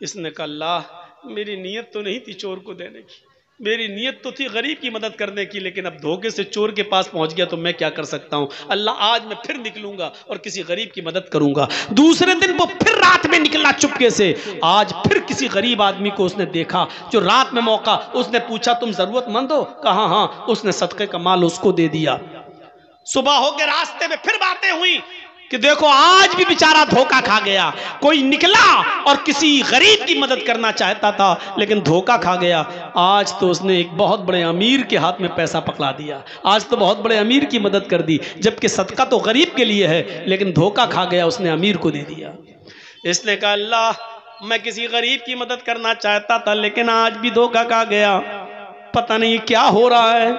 اس نے کہا اللہ میری نیت تو نہیں تھی چور کو دینے کی، میری نیت تو تھی غریب کی مدد کرنے کی، لیکن اب دھوکے سے چور کے پاس پہنچ گیا تو میں کیا کر سکتا ہوں، اللہ آج میں پھر نکلوں گا اور کسی غریب کی مدد کروں گا۔ دوسرے دن وہ پھر رات میں نکلا چپکے سے، آج پھر کسی غریب آدمی کو اس نے دیکھا جو رات میں موقع، اس نے پوچھا تم ضرورت مند ہو؟ کہا ہاں، اس نے صدقے کا مال اس کو دے دیا۔ صبح ہو کے راستے میں پھر باتیں ہوئی کہ دیکھو آج بھی بیچارہ دھوکہ کھا گیا، کوئی نکلا اور کسی غریب کی مدد کرنا چاہتا تھا لیکن دھوکہ کھا گیا، آج تو اس نے ایک بہت بڑے امیر کے ہاتھ میں پیسہ پکڑا دیا، آج تو بہت بڑے امیر کی مدد کر دی، جبکہ صدقہ تو غریب کے لیے ہے لیکن دھوکہ کھا گیا، اس نے امیر کو دے دیا۔ اس نے کہا اللہ میں کسی غریب کی مدد کرنا چاہتا تھا لیکن آج بھی دھوکہ کھا گیا، پتہ نہیں کیا ہو رہا ہے،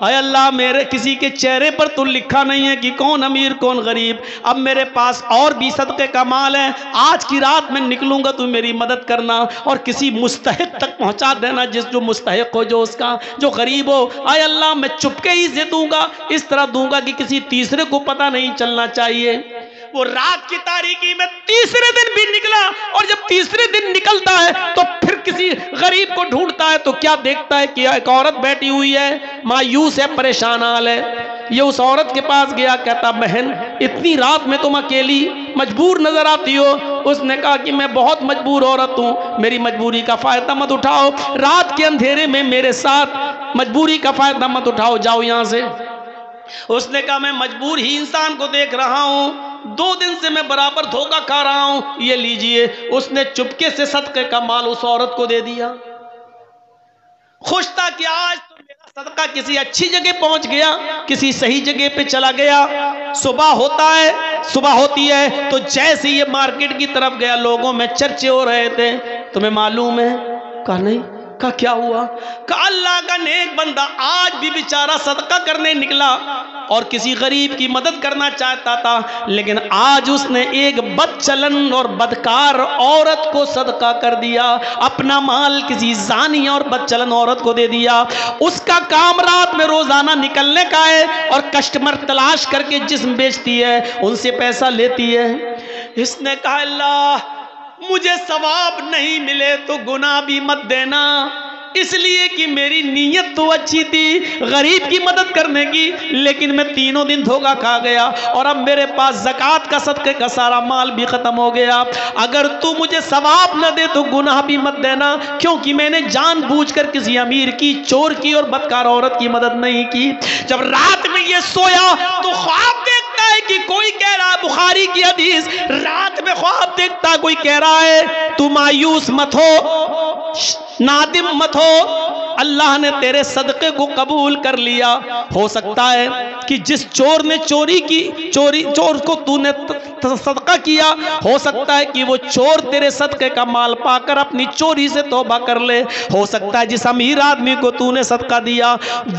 اے اللہ میرے کسی کے چہرے پر تو لکھا نہیں ہے کہ کون امیر کون غریب، اب میرے پاس اور بھی صدقے کا مال ہے، آج کی رات میں نکلوں گا تو میری مدد کرنا اور کسی مستحق تک پہنچا دینا، جو مستحق ہو، جو اس کا جو غریب ہو، اے اللہ میں چپکے ہی سے دوں گا، اس طرح دوں گا کہ کسی تیسرے کو پتہ نہیں چلنا چاہیے۔ وہ رات کی تاریکی میں تیسرے دن بھی نکلا اور جب تیسرے دن نکلتا ہے تو پھر کسی غریب کو ڈھونڈتا ہے تو کیا دیکھتا ہے کہ ایک عورت بیٹھی ہوئی ہے، مایوس ہے، پریشان حال ہے۔ یہ اس عورت کے پاس گیا، کہتا بہن اتنی رات میں تم اکیلی مجبور نظر آتی ہو؟ اس نے کہا کہ میں بہت مجبور عورت ہوں، میری مجبوری کا فائدہ مت اٹھاؤ، رات کے اندھیرے میں میرے ساتھ مجبوری کا فائدہ مت اٹھاؤ، جاؤ یہاں سے۔ اس نے کہا میں مجبور ہی انسان کو دیکھ رہا ہوں، 2 دن سے میں برابر دھوکہ کھا رہا ہوں، یہ لیجئے۔ اس نے چپکے سے صدقے کا مال اس عورت کو دے دیا، خوش تھا کہ آج تو میرا صدقہ کسی اچھی جگہ پہنچ گیا، کسی صحیح جگہ پہ چلا گیا۔ صبح ہوتی ہے تو جیسے یہ مارکیٹ کی طرف گیا، لوگوں میں چرچے ہو رہے تھے، تمہیں معلوم ہے؟ کہا نہیں۔ کہا کیا ہوا؟ کہا اللہ کا نیک بندہ آج بھی بیچارہ صدقہ کرنے نکلا اور کسی غریب کی مدد کرنا چاہتا تھا، لیکن آج اس نے ایک بد چلن اور بدکار عورت کو صدقہ کر دیا، اپنا مال کسی زانی اور بد چلن عورت کو دے دیا۔ اس کا کام رات میں روزانہ نکلنے کا ہے اور کسٹمر تلاش کر کے جسم بیچتی ہے، ان سے پیسہ لیتی ہے۔ اس نے کہا اللہ مجھے ثواب نہیں ملے تو گناہ بھی مت دینا، اس لیے کہ میری نیت تو اچھی تھی غریب کی مدد کرنے کی، لیکن میں 3 دن دھوکہ کھا گیا اور اب میرے پاس زکوٰۃ کا صدقے کا سارا مال بھی ختم ہو گیا۔ اگر تو مجھے ثواب نہ دے تو گناہ بھی مت دینا، کیونکہ میں نے جان بوجھ کر کسی امیر کی، چور کی اور بدکار عورت کی مدد نہیں کی۔ جب رات میں یہ سویا تو خواب دیکھتا ہے کہ کوئی کہہ رہا ہے، بخاری کی حدیث، رات میں خواب دیکھتا ہے کوئی کہہ رہا ہے تو مایوس مت ہو، نادم مت ہو، اللہ نے تیرے صدقے کو قبول کر لیا، ہو سکتا ہے کہ جس چور نے چور کو تو نے صدقہ کیا، ہو سکتا ہے کہ وہ چور تیرے صدقے کا مال پا کر اپنی چوری سے توبہ کر لے، ہو سکتا ہے جس امیر آدمی کو تو نے صدقہ دیا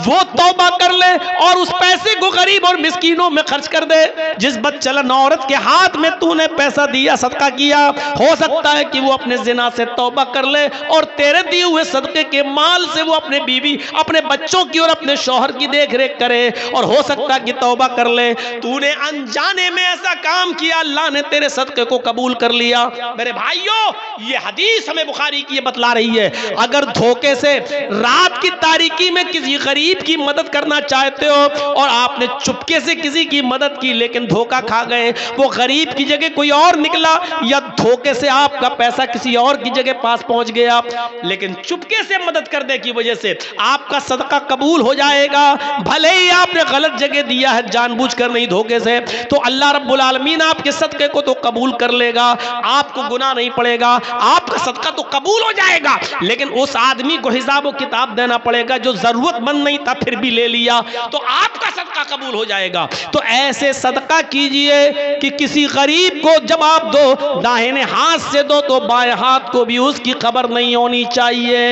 وہ توبہ کر لے اور اس پیسے کو غریب اور مسکینوں میں خرچ کر دے، جس بدچلن عورت کے ہاتھ میں تو نے پیسہ دیا، صدقہ کیا، ہو سکتا ہے کہ وہ اپنے زنا سے توبہ کر لے اور تیرے دیے ہوئے صدقے کے مال سے وہ اپنے بیوی، اپنے بچوں کی اور اپنے شوہر کی دیکھ ریکھ کرے، اور ہو سکتا ہے کہ توبہ کر لے۔ تو نے انجانے میں ایسا کام کیا، اللہ نے تیرے صدقے کو قبول کر لیا۔ میرے بھائیوں، یہ حدیث ہمیں بخاری کی یہ بتلا رہی ہے، اگر دھوکے سے رات کی تاریکی میں کسی غریب کی مدد کرنا چاہتے ہو اور آپ نے چپکے سے کسی کی مدد کی لیکن دھوکہ کھا گئے، وہ غریب کی جگہ کوئی اور نکلا یا دھوکے سے آپ کا پیسہ کسی اور کی جگہ پاس پہنچ گیا، لیکن چپکے سے مدد کرنے کی وجہ سے آپ کا صدقہ قبول ہو جائے گا، بھلے ہی آپ نے غلط جگہ دیا ہے جان بوجھ کر نہیں دھوکے سے، تو اللہ رب العالمین آپ کے صدقے کو تو قبول کر لے گا، آپ کو گناہ نہیں پڑے گا، آپ کا صدقہ تو قبول ہو جائے گا، لیکن اس آدمی کو حساب و کتاب دینا پڑے گا جو ضرورت مند نہیں تھا پھر بھی لے لیا، تو آپ کا صدقہ قبول ہو جائے گا۔ تو ایسے صدقہ کیجئے کہ کسی غریب کو جب آپ دو داہنے ہاتھ سے دو تو بائیں ہاتھ کو بھی اس کی خبر نہیں ہونی چاہیے۔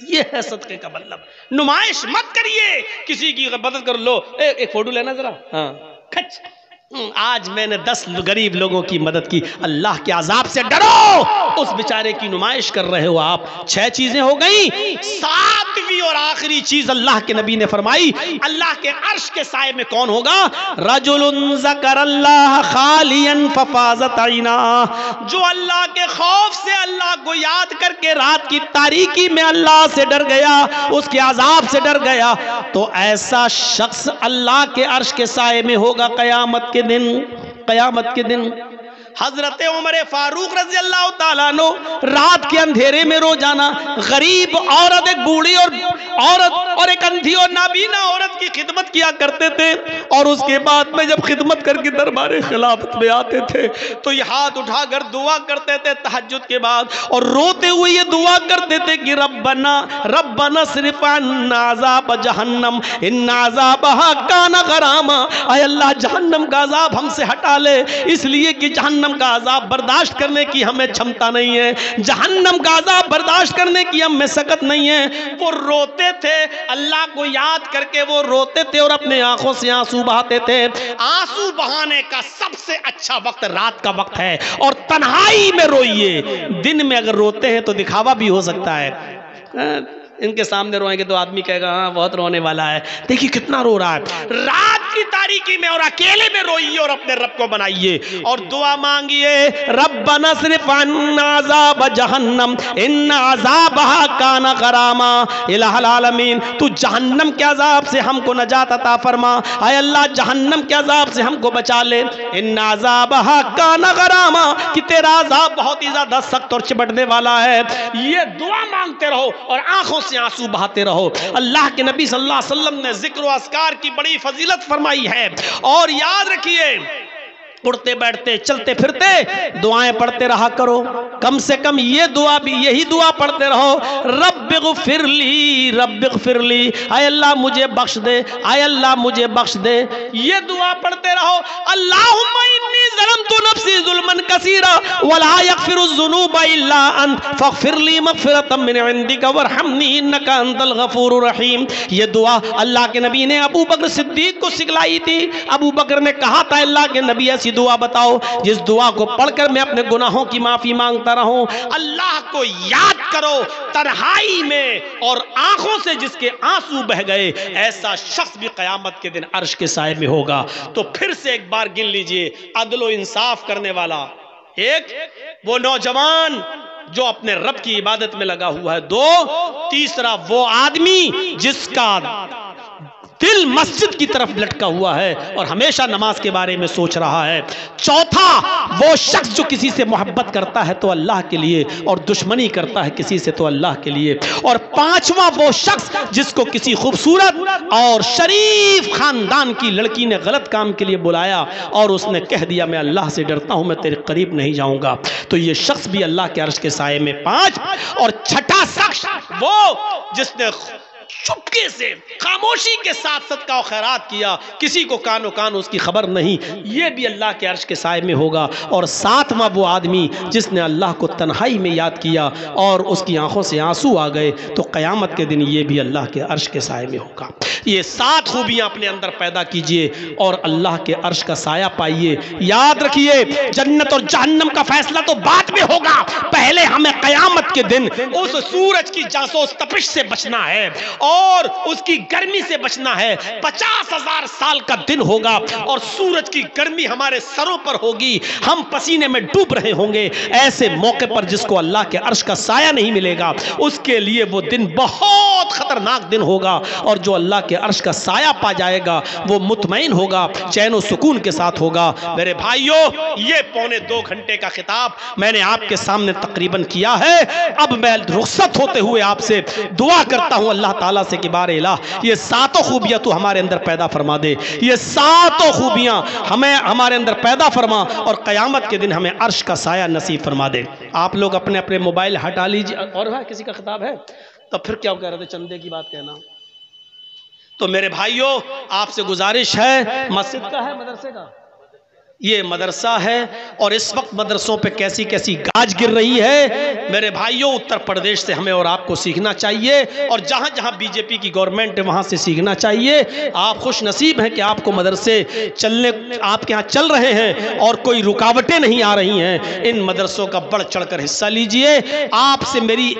یہ ہے صدقے کا مطلب۔ نمائش مت کریے، کسی کی مدد کر لو، ایک فوٹو لینا ذرا، ہاں کھچ، آج میں نے 10 غریب لوگوں کی مدد کی، اللہ کے عذاب سے ڈرو، اس بیچارے کی نمائش کر رہے ہو آپ۔ 6 چیزیں ہو گئیں، 7ویں اور آخری چیز اللہ کے نبی نے فرمائی، اللہ کے عرش کے سائے میں کون ہوگا؟ رجل ذکر اللہ خالیا ففاضت عیناہ، جو اللہ کے خوف سے اللہ کو یاد کر کے رات کی تاریکی میں اللہ سے ڈر گیا، اس کے عذاب سے ڈر گیا، تو ایسا شخص اللہ کے عرش کے سائے میں ہوگا قیامت کے دن۔ حضرت عمر فاروق رضی اللہ تعالیٰ عنہ رات کے اندھیرے میں روزانہ غریب عورت، ایک بوڑھی عورت اور ایک اندھی اور نابینا عورت کی خدمت کیا کرتے تھے، اور اس کے بعد میں جب خدمت کر کے دربار خلافت میں آتے تھے تو یہ ہاتھ اٹھا کر دعا کرتے تھے تہجد کے بعد، اور روتے ہوئے یہ دعا کرتے تھے کہ ربنا اصرف عنا عذاب جہنم ان عذابها کان غراما، اے اللہ جہنم کا عذاب ہم سے ہٹا لے، اس لیے کہ جہنم کا عذاب برداشت کرنے کی ہمیں چھمتا نہیں ہے، جہنم کا عذاب برداشت کرنے کی ہم میں سکت نہیں ہے۔ وہ روتے تھے، اللہ کو یاد کر کے وہ روتے تھے اور اپنے آنکھوں سے آنسو بہاتے تھے۔ آنسو بہانے کا سب سے اچھا وقت رات کا وقت ہے، اور تنہائی میں روئیے۔ دن میں اگر روتے ہیں تو دکھاوا بھی ہو سکتا ہے، ان کے سامنے روئیں گے تو آدمی کہے گا ہاں بہت رونے والا ہے، دیکھیے کتنا رو رہا ہے۔ رات کی تاریکی میں اور اکیلے میں روئیے اور اپنے رب کو بنائیے اور دعا مانگیے، ربنا اصرف عنا عذاب جہنم ان عذابها کان غراما، الہ العالمین تو جہنم کے عذاب سے ہم کو نجات عطا فرما، اے اللہ جہنم کے عذاب سے ہم کو بچا لے، ان عذابها کان غراما کہ تیرا عذاب بہت ہی زیادہ سخت اور چبٹنے والا ہے۔ یہ دعا مانگتے رہو اور آنکھوں سے آنسو بہاتے رہو۔ اللہ کے نبی صلی اللہ علیہ وسلم نے ذکر و اذکار کی بڑی فضیلت فرمائی ہے، اور یاد رکھیے اٹھتے بیٹھتے چلتے پھرتے دعائیں پڑھتے رہا کرو، کم سے کم یہ دعا بھی یہی دعا پڑھتے رہو، رب اغفر لی، اے اللہ مجھے بخش دے، اے اللہ مجھے بخش دے، یہ دعا پڑھتے رہو۔ اللہم انی ظلمت نفسی ظلما کثیرا ولا یغفر الذنوب الا انت فاغفر لی مغفرۃ من عندک وارحمنی انک انت الغفور الرحیم۔ یہ دعا اللہ کے نبی نے ابو بکر صدیق کو سکھلائی تھی۔ ابو بکر نے کہا تھا اللہ کے نبی ایسی دعا بتاؤ جس دعا کو پڑھ کر میں اپنے گناہوں کی معافی مانگتا رہوں۔ اللہ کو یاد کرو تنہائی میں اور آنکھوں سے جس کے آنسو بہ گئے، ایسا شخص بھی قیامت کے دن عرش کے سائے میں ہوگا۔ تو پھر سے ایک بار گن لیجئے، عدل و انصاف کرنے والا ایک، وہ نوجوان جو اپنے رب کی عبادت میں لگا ہوا ہے، 2، تیسرا وہ آدمی جس کا دل مسجد کی طرف لٹکا ہوا ہے اور ہمیشہ نماز کے بارے میں سوچ رہا ہے، 4 وہ شخص جو کسی سے محبت کرتا ہے تو اللہ کے لیے اور دشمنی کرتا ہے کسی سے تو اللہ کے لیے، اور 5واں وہ شخص جس کو کسی خوبصورت اور شریف خاندان کی لڑکی نے غلط کام کے لیے بلایا اور اس نے کہہ دیا میں اللہ سے ڈرتا ہوں میں تیرے قریب نہیں جاؤں گا، تو یہ شخص بھی اللہ کے عرش کے سائے میں 5، اور 6واں شخص وہ جس نے چپکے سے خاموشی کے ساتھ صدقہ و خیرات کیا، کسی کو کان و کان اس کی خبر نہیں، یہ بھی اللہ کے عرش کے سائے میں ہوگا۔ اور ساتواں وہ آدمی جس نے اللہ کو تنہائی میں یاد کیا اور اس کی آنکھوں سے آنسو آ گئے، تو قیامت کے دن یہ بھی اللہ کے عرش کے سائے میں ہوگا۔ یہ 7 خوبیاں اپنے اندر پیدا کیجئے اور اللہ کے عرش کا سایہ پائیے۔ یاد رکھیے، جنت اور جہنم کا فیصلہ تو بعد میں ہوگا، پہلے ہمیں قیامت کے دن اس سورج کی جاسوس تپش سے بچنا ہے اور اس کی گرمی سے بچنا ہے۔ 50,000 سال کا دن ہوگا اور سورج کی گرمی ہمارے سروں پر ہوگی، ہم پسینے میں ڈوب رہے ہوں گے۔ ایسے موقع پر جس کو اللہ کے عرش کا سایہ نہیں ملے گا، اس کے لیے وہ دن بہت خطرناک دن ہوگا، اور جو اللہ کے عرش کا سایہ پا جائے گا وہ مطمئن ہوگا، چین و سکون کے ساتھ ہوگا۔ میرے بھائیوں، یہ 2.25 گھنٹے کا خطاب میں نے آپ کے سامنے تقریباً کیا ہے۔ اب میں رخصت ہوتے ہوئے آپ سے دعا کرتا ہوں اللہ تعالیٰ سے کہ بار الہ یہ 7 خوبیاں تو ہمارے اندر پیدا فرما دے، یہ 7 خوبیاں ہمیں ہمارے اندر پیدا فرما اور قیامت کے دن ہمیں عرش کا سایہ نصیب فرما دے۔ آپ لوگ اپنے اپنے موبائل ہٹا لیجیے۔ اور کسی کا خطاب ہے؟ تو پھر کیا کہہ رہے تھے؟ چندے کی بات کہنا۔ تو میرے بھائیوں، آپ سے گزارش ہے، مسجد کا ہے مدرسے کا؟ یہ مدرسہ ہے، اور اس وقت مدرسوں پہ کیسی کیسی گاج گر رہی ہے۔ میرے بھائیوں، اتر پردیش سے ہمیں اور آپ کو سیکھنا چاہیے، اور جہاں جہاں بی جے پی کی گورنمنٹ ہے وہاں سے سیکھنا چاہیے۔ آپ خوش نصیب ہیں کہ آپ کو مدرسے آپ کے ہاں چل رہے ہیں اور کوئی رکاوٹیں نہیں آ رہی ہیں۔ ان مدرسوں کا بڑھ چڑھ کر حصہ لیجئے۔ آپ سے میری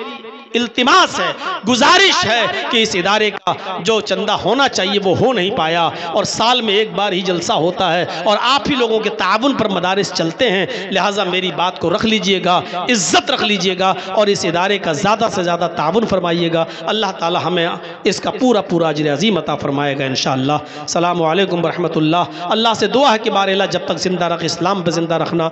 التماس ہے، گزارش ہے کہ اس ادارے کا جو چندہ ہونا چاہیے وہ ہو نہیں پایا، اور سال میں ایک بار ہی جلسہ ہوتا ہے، اور آپ ہی لوگوں کے تعاون پر مدارس چلتے ہیں، لہٰذا میری بات کو رکھ لیجئے گا، عزت رکھ لیجئے گا، اور اس ادارے کا زیادہ سے زیادہ تعاون فرمائیے گا۔ اللہ تعالی ہمیں اس کا پورا اجر عظیم عطا فرمائے گا انشاءاللہ۔ السلام علیکم ورحمۃ اللہ۔ اللہ سے دعا ہے کہ بار الہ جب تک زندہ رکھ، اسلام پہ زندہ رکھنا۔